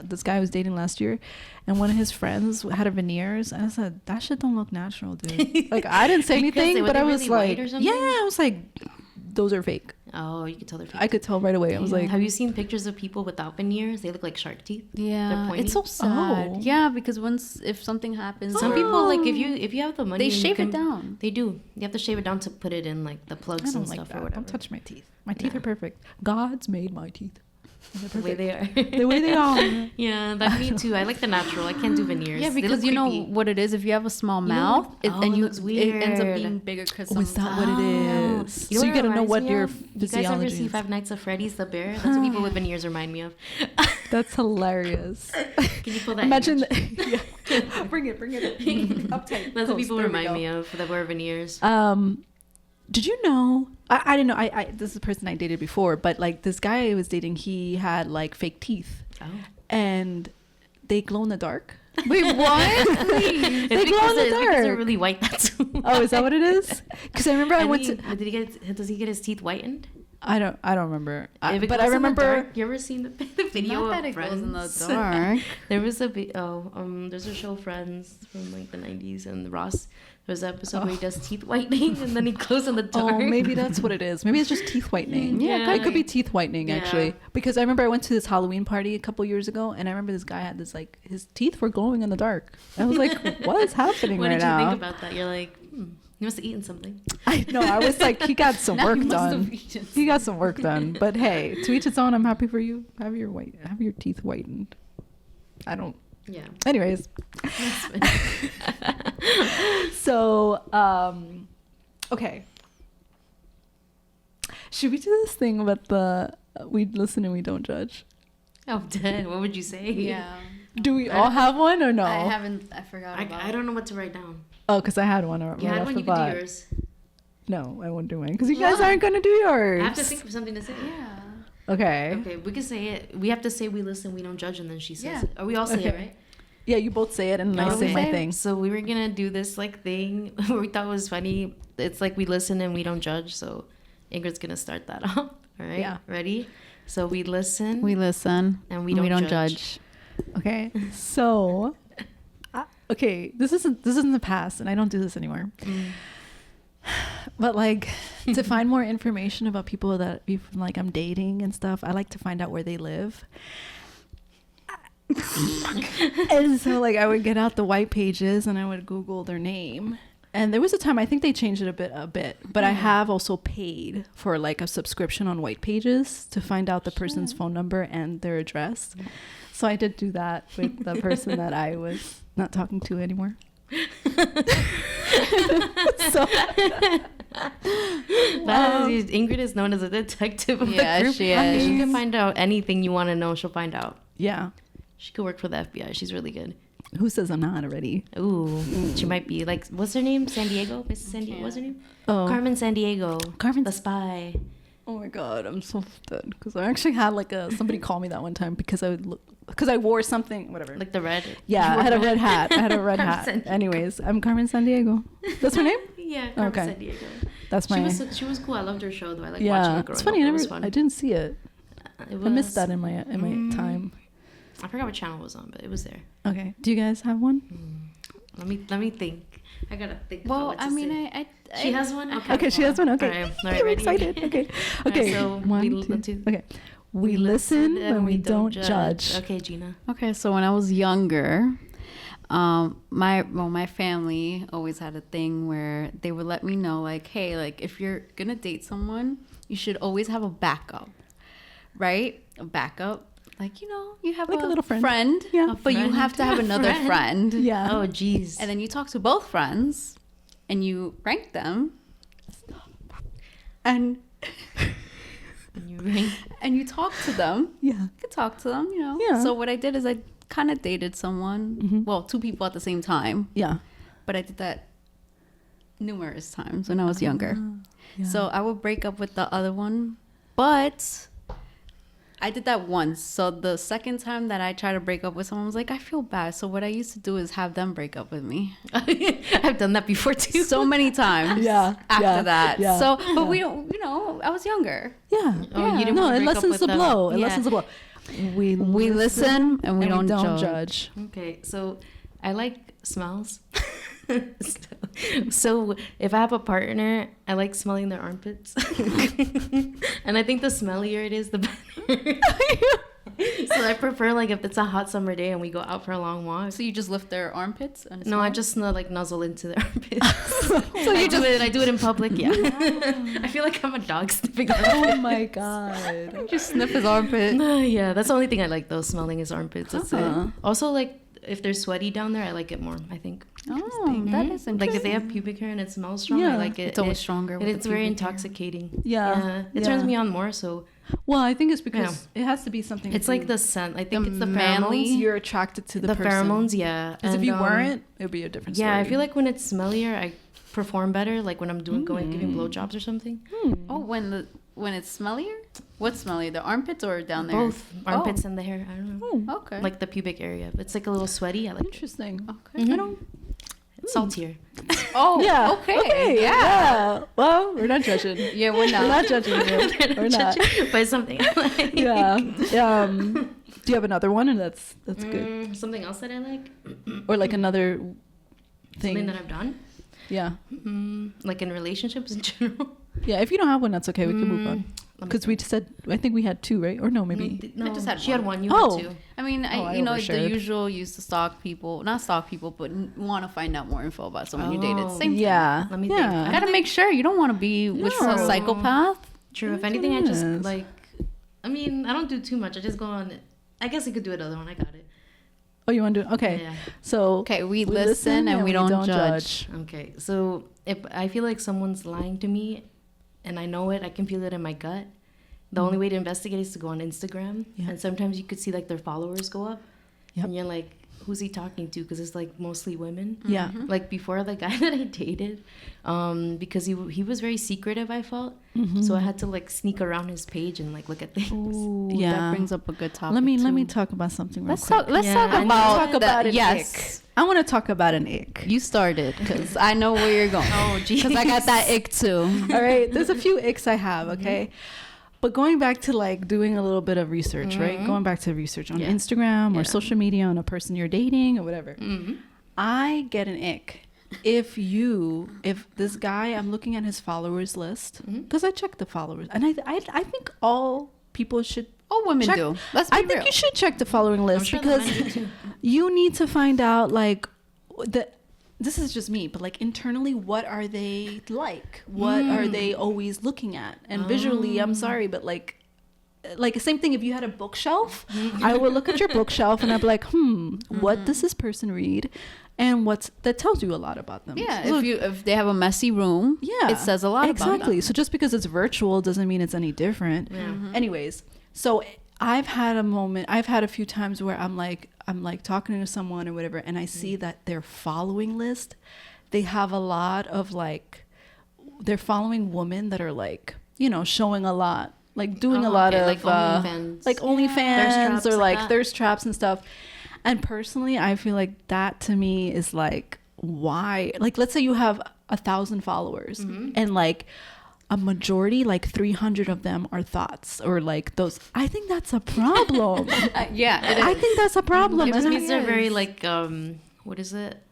this guy I was dating last year, and one of his friends had a veneers, and I said, that shit don't look natural, dude. Like, I didn't say Because anything, were but they I was really white like, or yeah, something? I was like, those are fake. Oh, you could tell they're fake. I could tell right away. I was like, have you seen pictures of people without veneers? They look like shark teeth. Yeah, pointy. it's so sad. Oh. Yeah, because if something happens, Some people like if you have the money, they you shave can- it down. They do. You have to shave it down to put it in like the I plugs don't and like stuff or that. whatever. Don't touch my teeth. My teeth Yeah. are perfect. God's made my teeth. And they're the way perfect. they are. The way they are. Yeah, that me too. I like the natural. I can't do veneers. Yeah, They because look you know creepy. what it is. If you have a small know mouth, what- it, oh, and it you looks it ends up weird. being bigger because Oh, is that what it Oh. is? You know So you what it gotta know reminds what me your of? You guys ever physiology see is. Five Nights at Freddy's The Bear? That's what people with veneers remind me of. That's hilarious. Can you pull that? Imagine image? yeah. Bring it uptight. That's what close. people There we remind go. me of that wear veneers. Did you know? I didn't know. I this is a person I dated before, but like this guy I was dating, he had like fake teeth, Oh. and they glow in the dark. Wait, what? It's They glow in the it's because they're dark. really white. That's Oh, is that what it is? Because I remember I went to. Does he get his teeth whitened? I don't remember. If it But I glows in the remember. dark, you ever seen the video Not of that it Friends? goes in the dark. There was a there's a show Friends from like the 90s, and Ross, there's an episode where he does teeth whitening and then he glows in the dark. Oh, maybe that's what it is. Maybe it's just teeth whitening. Yeah. It could be teeth whitening Yeah. actually. Because I remember I went to this Halloween party a couple years ago, and I remember this guy had this like his teeth were glowing in the dark. I was like, what is happening What right did you now? think about that? You're like, you must have eaten something. I know. I was like, he got some Now work he must have done. eaten He got some work done. But hey, to each its own. I'm happy for you. Have your teeth whitened. I don't. Yeah. Anyways, so okay. Should we do this thing about the we listen and we don't judge? Oh, dead. What would you say? Yeah. Do we all have one or no? I haven't. I forgot about. I don't know what to write down. Oh, because I had one right You had off one, the you could do bat. yours. No, I won't do mine because you guys aren't gonna do yours. I have to think of something to say. Yeah. Okay. Okay, we can say it. We have to say we listen, we don't judge, and then she says Yeah. it. Or we all say it, Okay. right? Yeah, you both say it and I say my Okay. thing. So we were gonna do this like thing where we thought was funny. It's like we listen and we don't judge. So Ingrid's gonna start that off. All right. Yeah. Ready? So we listen. We listen And we don't judge. Okay. So, okay, this isn't the past, and I don't do this anymore. But like to find more information about people that like I'm dating and stuff, I like to find out where they live. And so like I would get out the white pages and I would Google their name. And there was a time I think they changed it a bit, but I have also paid for like a subscription on white pages to find out the person's phone number and their address. So I did do that with the person that I was not talking to anymore. So Ingrid is known as a detective of Yeah, the group. she I mean, is. she can find out anything you want to know. She'll find out. yeah, She could work for the FBI. She's really good. who says I'm not already? Ooh, she might be like, what's her name? San Diego? Mrs. San Diego? What's her name? Oh, Carmen San Diego. Carmen- the spy. Oh my god, I'm so dead because I actually had like somebody call me that one time because I wore something, whatever. Like the red. Yeah, You I had a wore red hat. I had a red Carmen hat. San Diego. Anyways, I'm Carmen San Diego. That's her name? Yeah, Carmen Okay. San Diego. That's my. She was cool. I loved her show though. I like watching Yeah, her growing it's funny. up. It was fun. I didn't see it. It I missed was- that in my time. I forgot what channel it was on, but it was there. Okay. Do you guys have one? Let me think. I gotta think. Well, about what to I mean, say. I she has one. Okay, she has one. Okay. All right, You're ready? excited. Okay. All Okay. right, so One, two. Okay. We listen when we don't judge. Okay, Gina. Okay, so when I was younger, my family always had a thing where they would let me know, like, hey, like, if you're gonna date someone, you should always have a backup, right? A backup, like, you know, you have Like a little friend. yeah, A but you have to have another friend, Yeah. Oh, jeez. and then you talk to both friends, and you rank them, and and you talk to them. Yeah. You could talk to them, you know. Yeah. So what I did is I kind of dated someone, well, two people at the same time, Yeah. but I did that numerous times when I was younger. Yeah. So I would break up with the other one, but I did that once. So the second time that I tried to break up with someone, I was like, I feel bad. So what I used to do is have them break up with me. I've done that before too. So many times. Yeah, After yeah, that. yeah, So, but yeah. we don't, you know, I was younger. Yeah. Oh, you didn't No, wanna it break up lessens with the them. blow. It Yeah. lessens the blow. We listen and we don't judge. Okay, so I like smells. So if I have a partner, I like smelling their armpits. And I think the smellier it is, the better. So I prefer, like, if it's a hot summer day and we go out for a long walk. So you just lift their armpits? And No, I smell? just like nuzzle into their armpits. So you do it. I do it in public. Yeah. I feel like I'm a dog sniffing. Oh my god. just sniff his armpit. Yeah, that's the only thing I like though, smelling his armpits. That's Uh-huh. it. Also, like, if they're sweaty down there, I like it more, I think. Oh, that Mhm. is Like, if they interesting. have pubic hair and it smells strong, Yeah. I like it. It's always stronger And with it's the very pubic hair. intoxicating. Yeah. It turns Yeah. me on more, so Well, I think it's because it has to be something. it's like the scent. I think The it's the manly- pheromones. you're attracted to the person. Pheromones, yeah. Because if you And, weren't, it would be a different story. yeah, I feel like when it's smellier, I perform better. Like when I'm going giving blowjobs or something. Oh, when it's smellier? What's smellier? The armpits or down there? Both armpits and the hair. I don't know. Oh, Okay. Like the pubic area. It's like a little sweaty. I like it. interesting. okay. Mhm. I don't. It's saltier. Oh, Yeah. okay. Yeah. Well, we're not judging. Yeah, we're We're not not. judging you. We're not. By something I like. Yeah. Do you have another one? And that's good. Something else that I like? Or like another thing. Something that I've done? Yeah. Like in relationships in general? Yeah. If you don't have one, that's okay. We can move on. Let me Because we said, I think we had two, right? Or no, maybe. No, I just had she had one. one. You Oh. had two. I mean, I you know, overshared. the usual used to stalk people, not stalk people, but want to find out more info about someone you dated. Oh. Same thing. Yeah. Let me think. yeah. You gotta make sure you don't want to be with No. a psychopath. True. If Yes, anything, it I just is. like. I mean, I don't do too much. I just go on. I guess I could do another one. I got it. Oh, you want to do? Okay. Yeah. So. Okay, we listen and we don't judge. Okay. So if I feel like someone's lying to me, and I know it, I can feel it in my gut. The only way to investigate is to go on Instagram, Yeah. and sometimes you could see like their followers go up, Yep. and you're like, who's he talking to? Because it's like mostly women. Yeah. Like before, the guy that I dated, because he was very secretive, I felt. Mm-hmm. So I had to like sneak around his page and like look at things. Ooh, Yeah. that brings up a good topic. Let me too. talk about something real Let's quick. talk. Let's Yeah, talk and about talk about an yes. I want to talk about an ick. You started because I know where you're going. Oh, geez. Because I got that ick too. All right. There's a few icks I have. Okay. But going back to like doing a little bit of research, right? Going back to research on Yeah. Instagram or Yeah. social media on a person you're dating or whatever. I get an ick if this guy, I'm looking at his followers list because I check the followers, and I think all people should. All women check- do. Let's be I real. think you should check the following list sure the because men do too. you need to find out like this is just me, but like internally, what are they like? What are they always looking at? And visually, I'm sorry, but like same thing. If you had a bookshelf, I would look at your bookshelf and I'd be like, what does this person read? And that tells you a lot about them. Yeah, So- if they have a messy room, yeah, it says a lot about exactly. them. So just because it's virtual doesn't mean it's any different. Anyways, so I've had a few times where I'm like talking to someone or whatever, and I see that their following list, they have a lot of like, they're following women that are like, showing a lot, like doing a lot okay, of like OnlyFans. like OnlyFans Thirst traps or like like that. thirst traps and stuff. And personally, I feel like that to me is like, why? Like, let's say you have 1,000 followers and like a majority, like 300 of them are thoughts or like those. I think that's a problem. Yeah, it I is. think that's a problem. It And means they're I- very like what is it?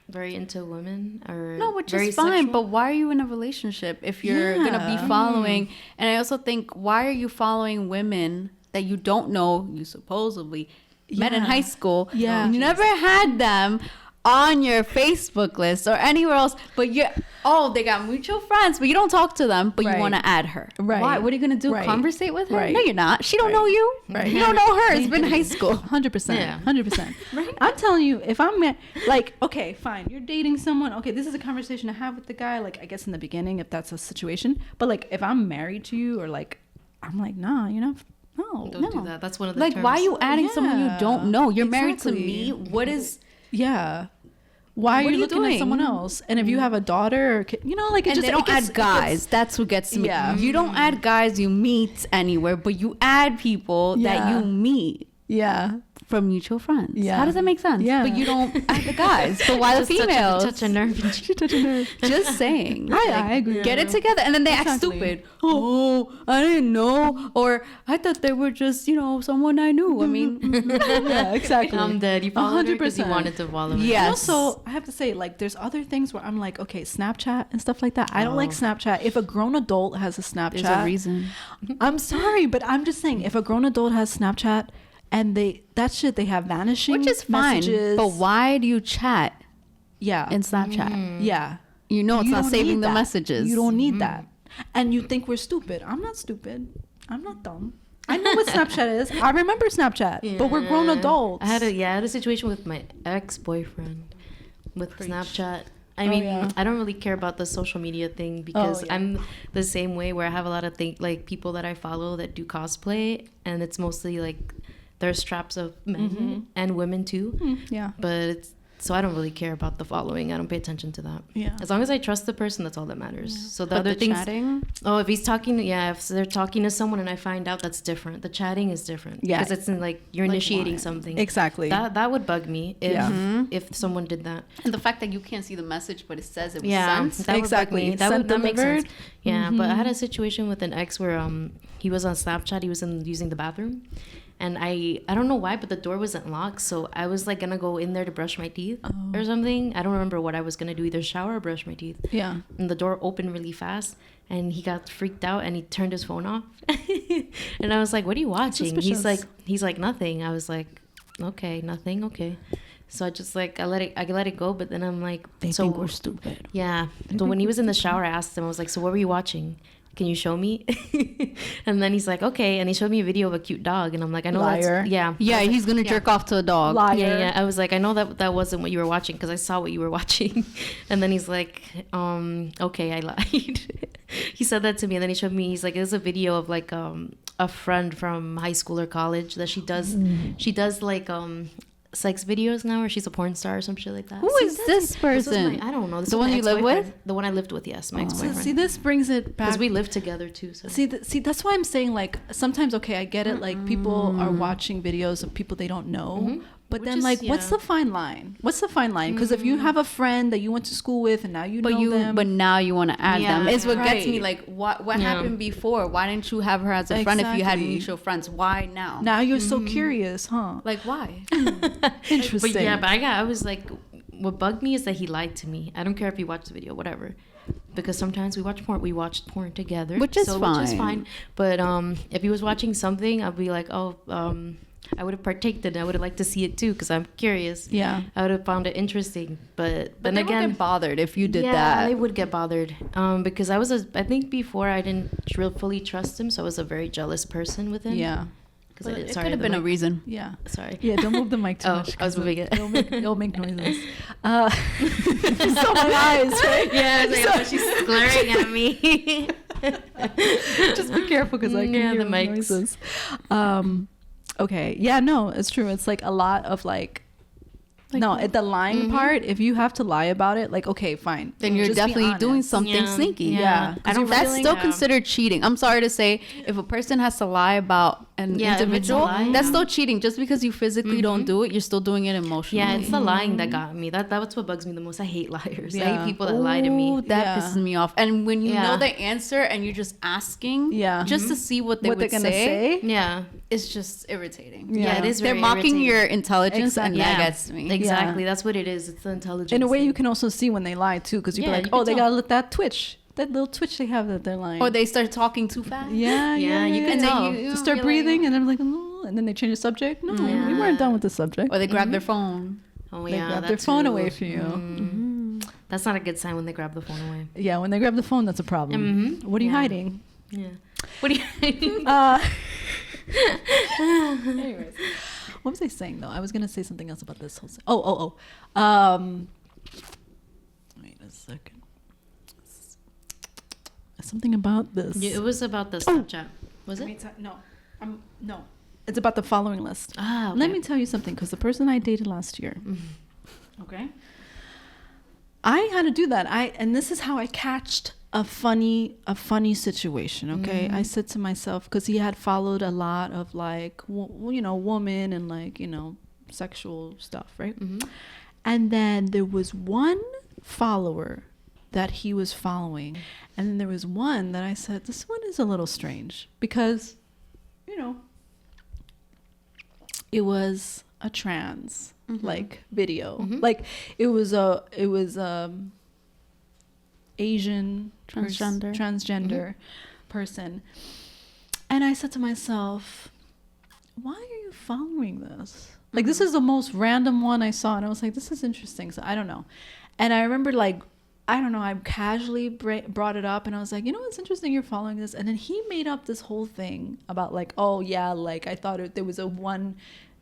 very into women or No, which very is fine. sexual. But why are you in a relationship if you're gonna be following? And I also think, why are you following women that you don't know? You supposedly met in high school. Yeah. You never had them on your Facebook list or anywhere else, but they got mutual friends, but you don't talk to them, but you want to add her. Right. Why? What are you gonna do? Right. Conversate with her? Right. No, you're not. She don't know you. Right. You don't know her. It's been high school. 100%. Yeah. 100%. I'm telling you, if I'm like, okay, fine, you're dating someone. Okay, this is a conversation to have with the guy. Like, I guess in the beginning, if that's a situation. But like, if I'm married to you, or like, I'm like, nah, no. Don't do that. That's one of the Like, terms. why are you adding someone you don't know? You're married to Exactly. me. What is? Yeah. Why What are are you you looking doing? at someone else? And if you have a daughter, or like, it And just they don't it gets, add guys. That's what gets me. Yeah. You don't add guys you meet anywhere, but you add people that Yeah. you meet Yeah. from mutual friends. Yeah. How does that make sense? Yeah. But you don't add the guys. But why the Just females? touch a nerve? She touched a nerve. Just saying. I agree. Get it together. And then they act Exactly. stupid. Oh, I didn't know. Or I thought they were just, someone I knew. I mean, Yeah, exactly. I'm dead. You followed her because you 100%. wanted to follow her. Yeah. And Yes. also, I have to say, like, there's other things where I'm like, okay, Snapchat and stuff like that. I don't like Snapchat. If a grown adult has a Snapchat, there's a reason. I'm sorry, but I'm just saying, if a grown adult has Snapchat and they have vanishing Which is fine. messages. But why do you chat yeah, in Snapchat? yeah, You know it's You not don't saving need the that. messages. You don't need that, and you think we're stupid. I'm not stupid. I'm not dumb. I know what Snapchat is. I remember Snapchat, but we're grown Yeah. adults. I had a situation with my ex-boyfriend with Snapchat. I Oh, mean, yeah. I don't really care about the social media thing because yeah. I'm the same way where I have a lot of like people that I follow that do cosplay, and it's mostly like there's straps of men and women too. Yeah. But so I don't really care about the following. I don't pay attention to that. Yeah. As long as I trust the person, that's all that matters. So the But other the things. chatting? Oh, if he's talking, if they're talking to someone and I find out, that's different. The chatting is different. Yeah. Because it's in, like you're initiating why? something. Exactly. That would bug me if Yeah. if someone did that. And the fact that you can't see the message, but it says it was Yeah, sent. that Exactly. would bug me. That Sent, would that makes sense. delivered. Yeah, but I had a situation with an ex where he was on Snapchat. He was using the bathroom, and I don't know why, but the door wasn't locked. So I was like gonna go in there to brush my teeth or something. I don't remember what I was gonna do, either shower or brush my teeth. Yeah. And the door opened really fast, and he got freaked out and he turned his phone off. And I was like, "What are you watching?" Suspicious. He's like nothing. I was like, "Okay, nothing. Okay." So I just like I let it go, but then I'm like, They so think we're stupid. yeah. So when he was in the shower, I asked him, I was like, "So what were you watching? Can you show me?" And then he's like, "Okay." And he showed me a video of a cute dog, and I'm like, "I know Liar. that's yeah." Yeah, he's gonna jerk off to a dog. Liar. Yeah. I was like, I know that wasn't what you were watching because I saw what you were watching. And then he's like, okay, I lied. He said that to me, and then he showed me. He's like, there's a video of like a friend from high school or college that she does like sex videos now, or she's a porn star or some shit like that. Who is this person? I don't know. This The was one my you live ex-boyfriend. with? The one I lived with, yes, my So, ex-boyfriend. see, this brings it back. Because we lived together too. So See, that's why I'm saying, like, sometimes, okay, I get it. Like, people are watching videos of people they don't know. But Which then, is- like, what's yeah. the fine line? What's the fine line? Because if you have a friend that you went to school with and now you know them. But now you want to add Yeah. them. It's what gets me. Right. Like, what Yeah. happened before? Why didn't you have her as a friend if you had Exactly. mutual friends? Why now? now you're so curious, huh? Like, why? Interesting. But yeah, but I was like, what bugged me is that he lied to me. I don't care if you watch the video, whatever. Because sometimes we watch porn. We watched porn together, Which is Which is fine. fine. But if he was watching something, I'd be like, oh, I would have partaked in it. I would have liked to see it too because I'm curious. Yeah. I would have found it interesting. But But then they would again, get bothered if you did yeah, that. they would get bothered. Because I think before I didn't fully trust him, so I was a very jealous person with him. Yeah. Because But it sorry, could have the been a mic- reason. Yeah. Sorry. Yeah, don't move the mic too Oh, much. I was 'cause moving it. It'll make noises. You saw my eyes, right? Yeah, I was like, oh, she's glaring at me. Just be careful because I can Yeah, hear the mics. noises. Okay. Yeah, no, it's true. It's like a lot of like the lying part, if you have to lie about it, like, okay, fine. Then you're Just be definitely doing honest. something Yeah. sneaky. Yeah. I don't That's really- still yeah. considered cheating. I'm sorry to say, if a person has to lie about an Yeah, if it's a individual, lie, that's yeah. still cheating. Just because you physically don't do it, you're still doing it emotionally. Yeah, it's the lying that got me. That's what bugs me the most. I hate liars. I Yeah. hate people that lie to me. Ooh, that Yeah. pisses me off. And when you Yeah. know the answer and you're just asking, Yeah. just to see what they what would they're gonna say. Yeah. it's just irritating. Yeah, it is They're very mocking irritating. your intelligence, and Exactly. that gets me. Exactly. Yeah. That's what it is. It's the intelligence. In a way, thing. you can also see when they lie too, because you'd Yeah, be you like, can oh, they tell. got that twitch, that little twitch they have that they're lying. Or they start talking too fast. yeah, Yeah, you can And then tell. you Just start you're like- breathing, and then like, oh, and then they change the subject. No, we weren't done with the subject. Or they grab their phone. Oh They yeah, grab that their phone too. away from you. That's not a good sign when they grab the phone away. Yeah, when they grab the phone, that's a problem. What are you Yeah. hiding? Yeah. What do you? Anyways, what was I saying though? I was gonna say something else about this whole. Wait a second. Something about this. It was about the Snapchat. Was it? No. It's about the following list. Ah, okay. Let me tell you something, because the person I dated last year. Okay. I had to do that. And this is how I catched a funny situation. Okay. I said to myself, because he had followed a lot of like, woman and like, sexual stuff, right? And then there was one follower that he was following, and then there was one that I said, this one is a little strange, because it was a trans like video, like it was Asian transgender person. And I said to myself, why are you following this? Like, this is the most random one I saw, and I was like, this is interesting. So I don't know. And I remember, like, I don't know, I casually brought it up, and I was like, it's interesting you're following this. And then he made up this whole thing about like, oh yeah, like I thought there was a one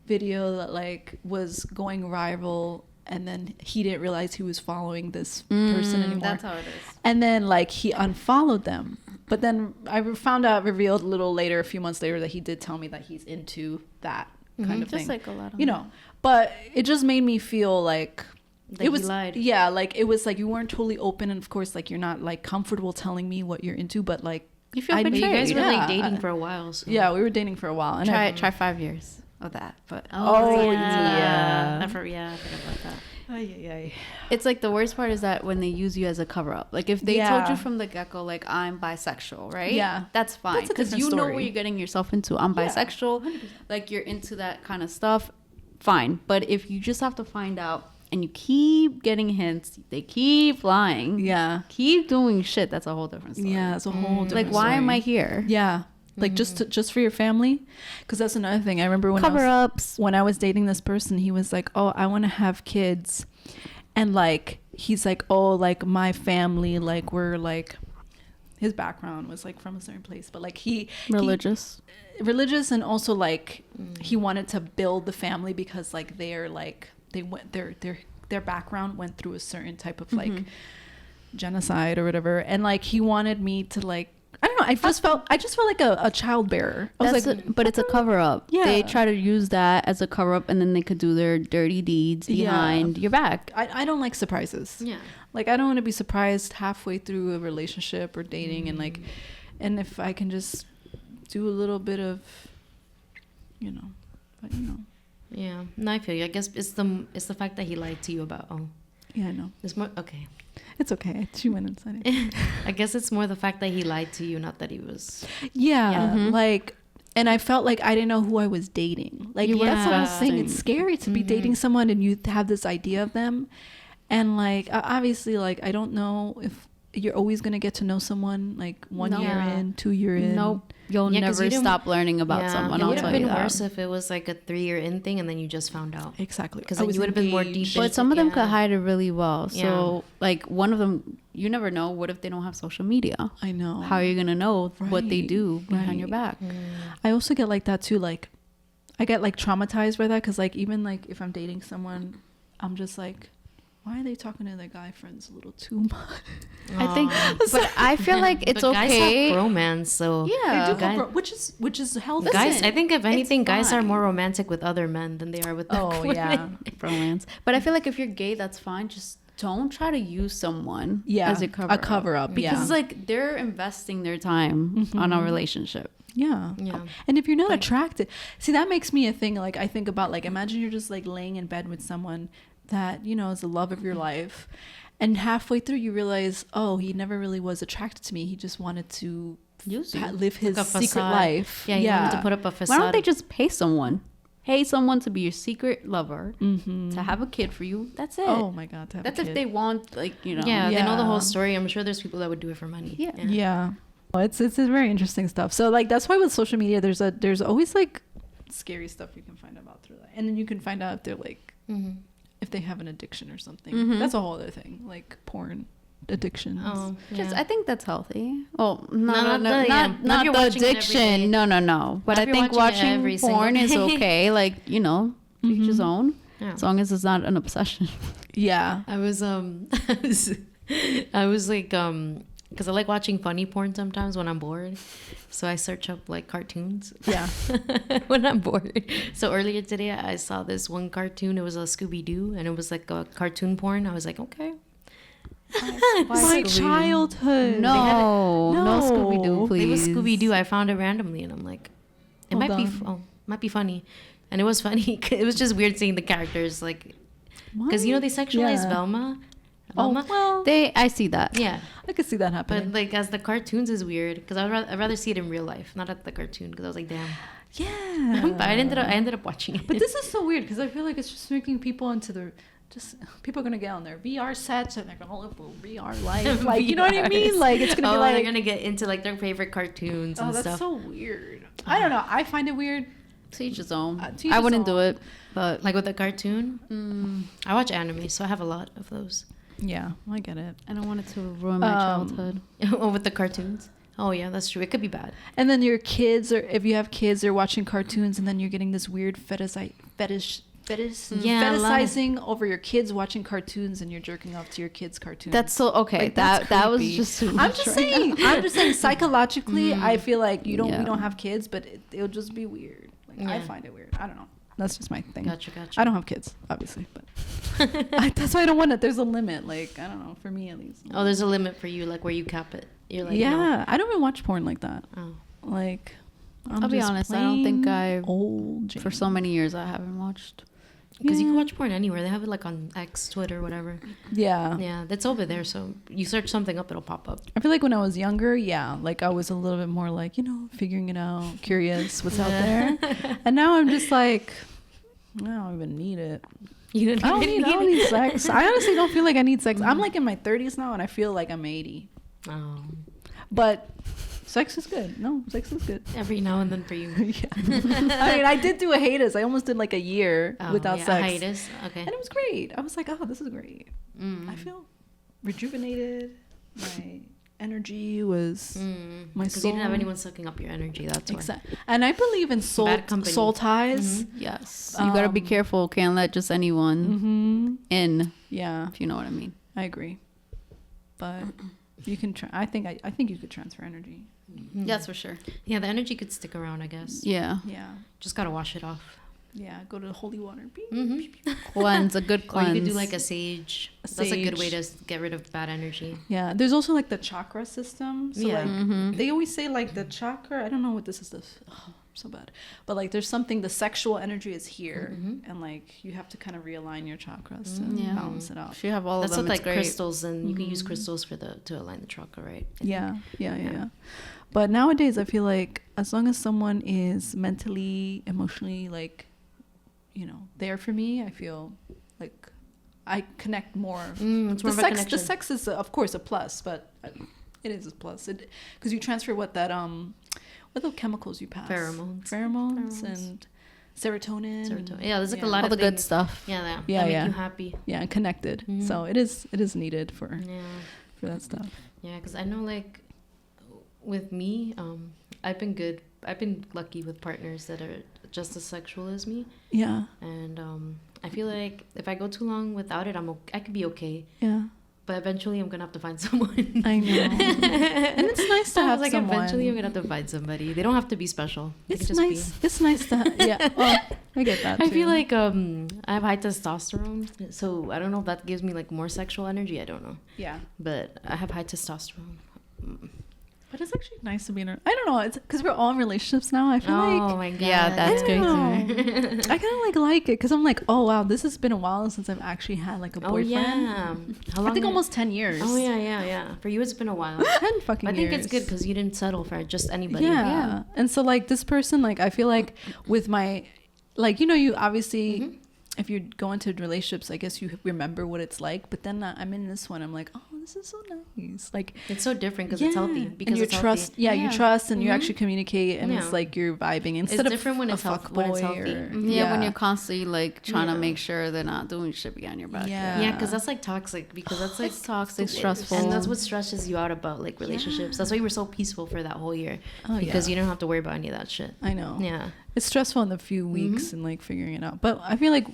video that like was going viral, and then he didn't realize he was following this person anymore. That's how it is. And then like he unfollowed them. But then I revealed a little later, a few months later, that he did tell me that he's into that kind of Just thing. like a lot of But it just made me feel like That it was he lied. Yeah, like it was like you weren't totally open, and of course like you're not like comfortable telling me what you're into, but like You feel But you guys were Yeah. like dating for a while. So. Yeah, we were dating for a while, and try 5 years of that. But Oh, yeah. yeah. I forgot about that. it's like the worst part is that when they use you as a cover up. Like if they Yeah. told you from the get go, like I'm bisexual, right? Yeah. That's fine That's a because different you know story. what you're getting yourself into. I'm Yeah, bisexual, 100%. like you're into that kind of stuff. Fine, but if you just have to find out and you keep getting hints, they keep lying, Yeah. keep doing shit. That's a whole different story. Yeah, it's a whole different Like why am story. I here? Yeah. Like just for your family, because that's another thing. I remember when Cover-ups. when I was dating this person, he was like, "Oh, I want to have kids," and like he's like, "Oh, like my family, like we're like." His background was like from a certain place, but like Religious. religious, and also like he wanted to build the family because like they're like they went their background went through a certain type of like genocide or whatever, and like he wanted me to like. I don't know. I just felt like a child bearer. I was like, but it's a cover up. Yeah. They try to use that as a cover up, and then they could do their dirty deeds behind your back. I don't like surprises. Yeah. Like I don't want to be surprised halfway through a relationship or dating, and like, and if I can just do a little bit of, but Yeah. No, I feel you. I guess it's the fact that he lied to you about. Oh, yeah, I know. it's more okay. It's okay. She went inside it. I guess it's more the fact that he lied to you, not that he was. Yeah, like, and I felt like I didn't know who I was dating. Like, You were that's what I was saying. It's investing. scary to be dating someone and you have this idea of them. And, like, obviously, like, I don't know if you're always going to get to know someone, like, 1 No. year Yeah. in, 2 year in. Nope. You'll Yeah, 'cause never you didn't- stop learning about someone. It I'll would tell have you been that. worse if it was like a 3-year in thing and then you just found out. Exactly. Because I then was you would have been more engaged. deep. But some of them Yeah. could hide it really well. So, Yeah. like, one of them, you never know. What if they don't have social media? I know. How are you going to know what they Right, do behind your right. back? I also get like that too. Like, I get like traumatized by that because like even like if I'm dating someone, I'm just like, why are they talking to their guy friends a little too much? I think, but I feel like it's But okay. Guys have romance, so Yeah. They do Guy- go which is healthy. guys. I think if anything, guys are fine. more romantic with other men than they are with. Oh yeah. Romance. But I feel like if you're gay, that's fine. Just don't try to use someone Yeah, as a cover a cover up, because yeah. it's like they're investing their time on a relationship. Yeah. Yeah. And if you're not attracted, see, that makes me a thing. Like, I think about, like, imagine you're just like laying in bed with someone that, you know, is the love of your life. And halfway through, you realize, oh, he never really was attracted to me. He just wanted to live his Like a secret facade. life. Yeah, he wanted to put up a facade. Why don't they just pay someone? Pay someone to be your secret lover, to have a kid for you. That's it. Oh my God. To have That's a if kid. they want, like, you know. Yeah, they know the Yeah. whole story. I'm sure there's people that would do it for money. Yeah. Yeah. Well, it's very interesting stuff. So, like, that's why with social media, there's always like scary stuff you can find about through that. And then you can find out if they're like, if they have an addiction or something. That's a whole other thing, like porn addictions. Oh, Just, yeah. I think that's healthy. Oh, not not if you're the watching it every day. addiction. No. But Not I if you're think watching it watching every single porn is day. okay. Like, you know, each his own. Yeah. As long as it's not an obsession. Yeah. I was I was like because I like watching funny porn sometimes when I'm bored, so I search up like cartoons. Yeah. When I'm bored. So earlier today I saw this one cartoon. It was a Scooby-Doo, and it was like a cartoon porn. I was like, okay. My childhood. No Scooby Doo, No. please. It was Scooby-Doo. I found it randomly, and I'm like, it Hold might be on. might be funny, and it was funny. It was just weird seeing the characters like, because you know they sexualize Yeah. Velma. Oh, Velma? well, I see that. Yeah. I could see that happening. But like as the cartoons is weird because I'd rather see it in real life, not at the cartoon, because I was like, damn. yeah. But I ended up watching it. But this is so weird because I feel like it's just making people into the people are gonna get on their VR sets and they're gonna live a VR life. Like, you know what I mean? Like, it's gonna be like, they're gonna get into like their favorite cartoons and oh, that's stuff. so weird. I don't know. I find it weird. To each his own. To each I his wouldn't do own. it, but Like with a cartoon, I watch anime, so I have a lot of those. Yeah, I get it. I don't want it to ruin my childhood. Oh, with the cartoons. Oh yeah, that's true. It could be bad. And then your kids, or if you have kids, they're watching cartoons, and then you're getting this weird Yeah, a lot of- fetishizing over your kids watching cartoons, and you're jerking off to your kids' cartoons. That's so okay. Like, that's that was creepy. just too I'm much just right saying. I'm just saying. Psychologically, I feel like we Yeah. don't have kids, but it'll just be weird. Like, I Yeah. find it weird. I don't know. That's just my thing. Gotcha. I don't have kids, obviously, but that's why I don't want it. There's a limit. Like, I don't know. For me, at least. Oh, there's a limit for you, like where you cap it. You're like, yeah, no. I don't even watch porn like that. Oh. Like, I'll be just honest, I don't think plain I- old For so many years, I haven't watched. Because you Yeah. can watch porn anywhere. They have it like on X, Twitter, whatever. Yeah. Yeah, that's over there. So you search something up, it'll pop up. I feel like when I was younger, yeah, like I was a little bit more like, you know, figuring it out, curious what's out there. And now I'm just like, I don't even need it. You didn't I don't even need sex. I honestly don't feel like I need sex. I'm like in my 30s now and I feel like I'm 80. Oh, But sex is good. No, sex is good. every now and then for you. Yeah. I mean, I did do a hiatus. I almost did like a year Oh, without yeah, a sex. hiatus. Okay. And it was great. I was like, oh, this is great. Mm. I feel rejuvenated. My energy was my Because soul. you didn't have anyone sucking up your energy. That's why. Exactly. And I believe in Bad company. soul ties. Yes, you gotta be careful. Can't let just anyone in. Yeah, If you know what I mean. I agree. But you can. I think you could transfer energy. That's for sure. Yeah, the energy could stick around, I guess. Yeah, Yeah. Just gotta wash it off. Yeah. Go to the holy water. Beep. cleanse, a good Or cleanse. you could do like a sage. That's a good way to get rid of bad energy. Yeah. There's also like the chakra system. So Yeah. like they always say like the chakra. I don't know what this is. So bad. But like there's something. The sexual energy is here, and like you have to kind of realign your chakras to Yeah. balance it out. If you have all That's of them, what it's like great. crystals, and you can use crystals for to align the chakra, right? I think. Yeah. But nowadays, I feel like as long as someone is mentally, emotionally, like, you know, there for me, I feel like I connect more. It's more The of a sex, connection. the sex is of course a plus, but it is a plus. Because you transfer what the chemicals you pass, Pheromones. and serotonin. Yeah, there's like a Yeah. lot All of the good things. stuff. Yeah, that Yeah, make yeah. you happy. Yeah, and connected. So it is needed for that stuff. Yeah, because I know like with me, I've been good. I've been lucky with partners that are just as sexual as me, Yeah, and I feel like if I go too long without it, I could be okay. yeah. But eventually, I'm gonna have to find someone. I know. And it's nice to I have was like, someone. eventually, I'm gonna have to find somebody. They don't have to be special. They It's could just nice. It's nice to yeah. Oh, I get that. I too. feel like I have high testosterone, so I don't know if that gives me like more sexual energy. I don't know, yeah. but I have high testosterone. But it's actually nice to be in a, I don't know, it's because we're all in relationships now. I feel Oh my god. Yeah, that's I crazy. don't know. I kind of like it because I'm like, oh wow, this has been a while since I've actually had like a boyfriend. Yeah. How long? I think almost 10 years. Oh yeah. For you, it's been a while. 10 fucking I think years. it's good because you didn't settle for just anybody. Yeah. And so like this person, like I feel like with my, like, you know, you obviously, if you go into relationships, I guess you remember what it's like. But then I'm in this one, I'm like, oh, this is so nice. Like It's so different because it's healthy. and Because you it's trust. healthy. Yeah, you trust and you actually communicate, and Yeah. it's like you're vibing instead It's of different when a it's fuck when it's boy healthy. or- Yeah, when you're constantly like trying to make sure they're not doing shit behind your back. Yeah. Yeah, because that's like toxic. Because that's like It's toxic, the- stressful. and that's what stresses you out about like relationships. That's why you were so peaceful for that whole year. Oh, Because yeah. you don't have to worry about any of that shit. I know. Yeah. It's stressful in the few weeks and like figuring it out. But I feel like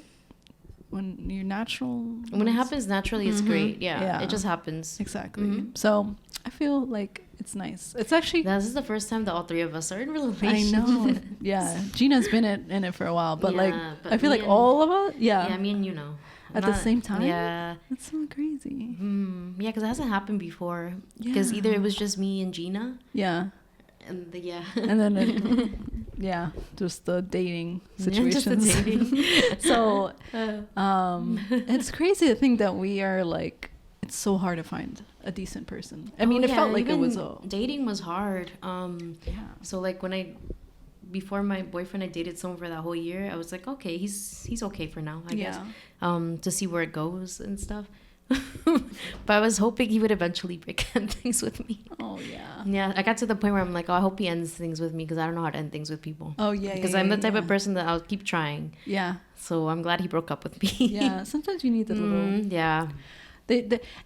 when you're natural, When it happens naturally, it's great. Yeah, Yeah. it just happens. exactly. So I feel like it's nice. It's actually. This is the first time that all three of us are in I relationships. know. Yeah, Gina's been in it for a while, but like Yeah, but I feel me like and- all of us. Yeah. Yeah, me and you know. At the same time? Yeah. That's so crazy. Yeah, because it hasn't happened before. Because either it was just me and Gina, Yeah. and And then yeah, just the dating situations. Just the dating. So it's crazy to think that we are like, it's so hard to find a decent person. I mean, it felt like it was dating was hard. yeah. So like before my boyfriend, I dated someone for that whole year. I was like, okay, he's okay for now, I guess. To see where it goes and stuff. But I was hoping he would eventually break end things with me. Oh yeah. Yeah, I got to the point where I'm like, oh, I hope he ends things with me because I don't know how to end things with people. Oh yeah. Because I'm the type of person that I'll keep trying. Yeah. So I'm glad he broke up with me. Yeah. Sometimes you need the little. Yeah.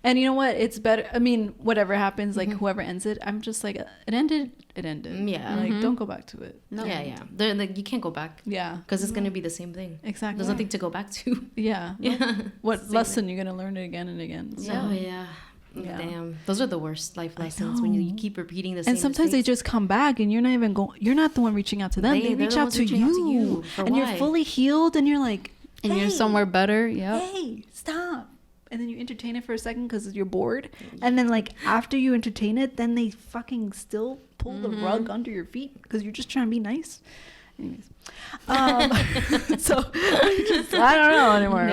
And you know what? It's better. I mean, whatever happens, like whoever ends it, I'm just like, it ended. It ended. Yeah. Like, don't go back to it. No. Yeah. Like, you can't go back. Yeah. Because it's going to be the same thing. Exactly. There's nothing to go back to. Yeah. Yeah. What Same lesson you're gonna learn it again and again? So. Oh, yeah. Yeah. Damn. Those are the worst life lessons when you keep repeating the same And sometimes they mistakes. just come back and you're not even going, you're not the one reaching out to them. They They're reach the out ones to reaching out to you. you. For And why? you're fully healed and you're like, And hey, you're somewhere better. Yep. hey, stop. And then you entertain it for a second because you're bored. And then like after you entertain it, then they fucking still pull the rug under your feet because you're just trying to be nice. Anyways. So I don't know anymore.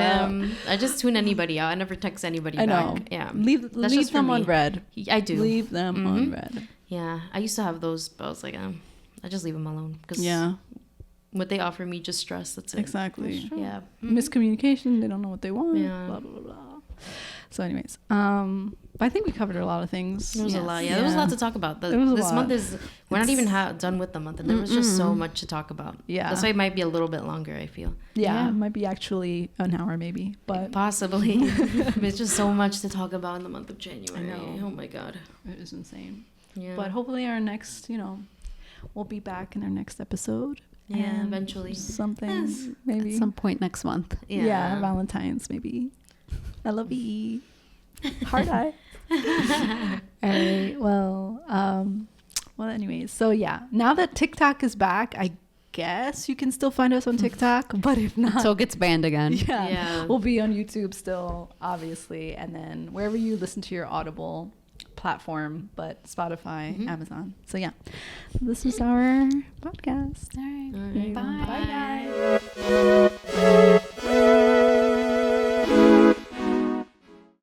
I just tune anybody out. I never text anybody I know. back. Yeah. Leave That's just for them on me. red. I do. Leave them on red. Yeah. I used to have those, but I was like, I just leave them alone. Because Yeah, what they offer me, just stress. That's it. exactly. Yeah. Miscommunication. They don't know what they want. Yeah. Blah blah blah blah. So, anyways, but I think we covered a lot of things. There was a lot. Yeah, there was a lot to talk about. There was a This lot. month is, we're not even done with the month, and there was just so much to talk about. Yeah. That's why it might be a little bit longer, I feel. Yeah, it might be actually an hour maybe, but Possibly. There's just so much to talk about in the month of January. I know. Oh my God. it is insane. Yeah. But hopefully our next, we'll be back in our next episode. Yeah, and eventually. Something maybe. At some point next month. Yeah, Valentine's maybe. I love you. Hard eye. All right. Well, anyways. So yeah, now that TikTok is back, I guess you can still find us on TikTok, but if not, So it gets banned again. Yeah. we'll be on YouTube still, obviously, and then wherever you listen to your Audible platform, but Spotify, Amazon. So yeah, this is our podcast. All right. All right. Bye. Bye guys.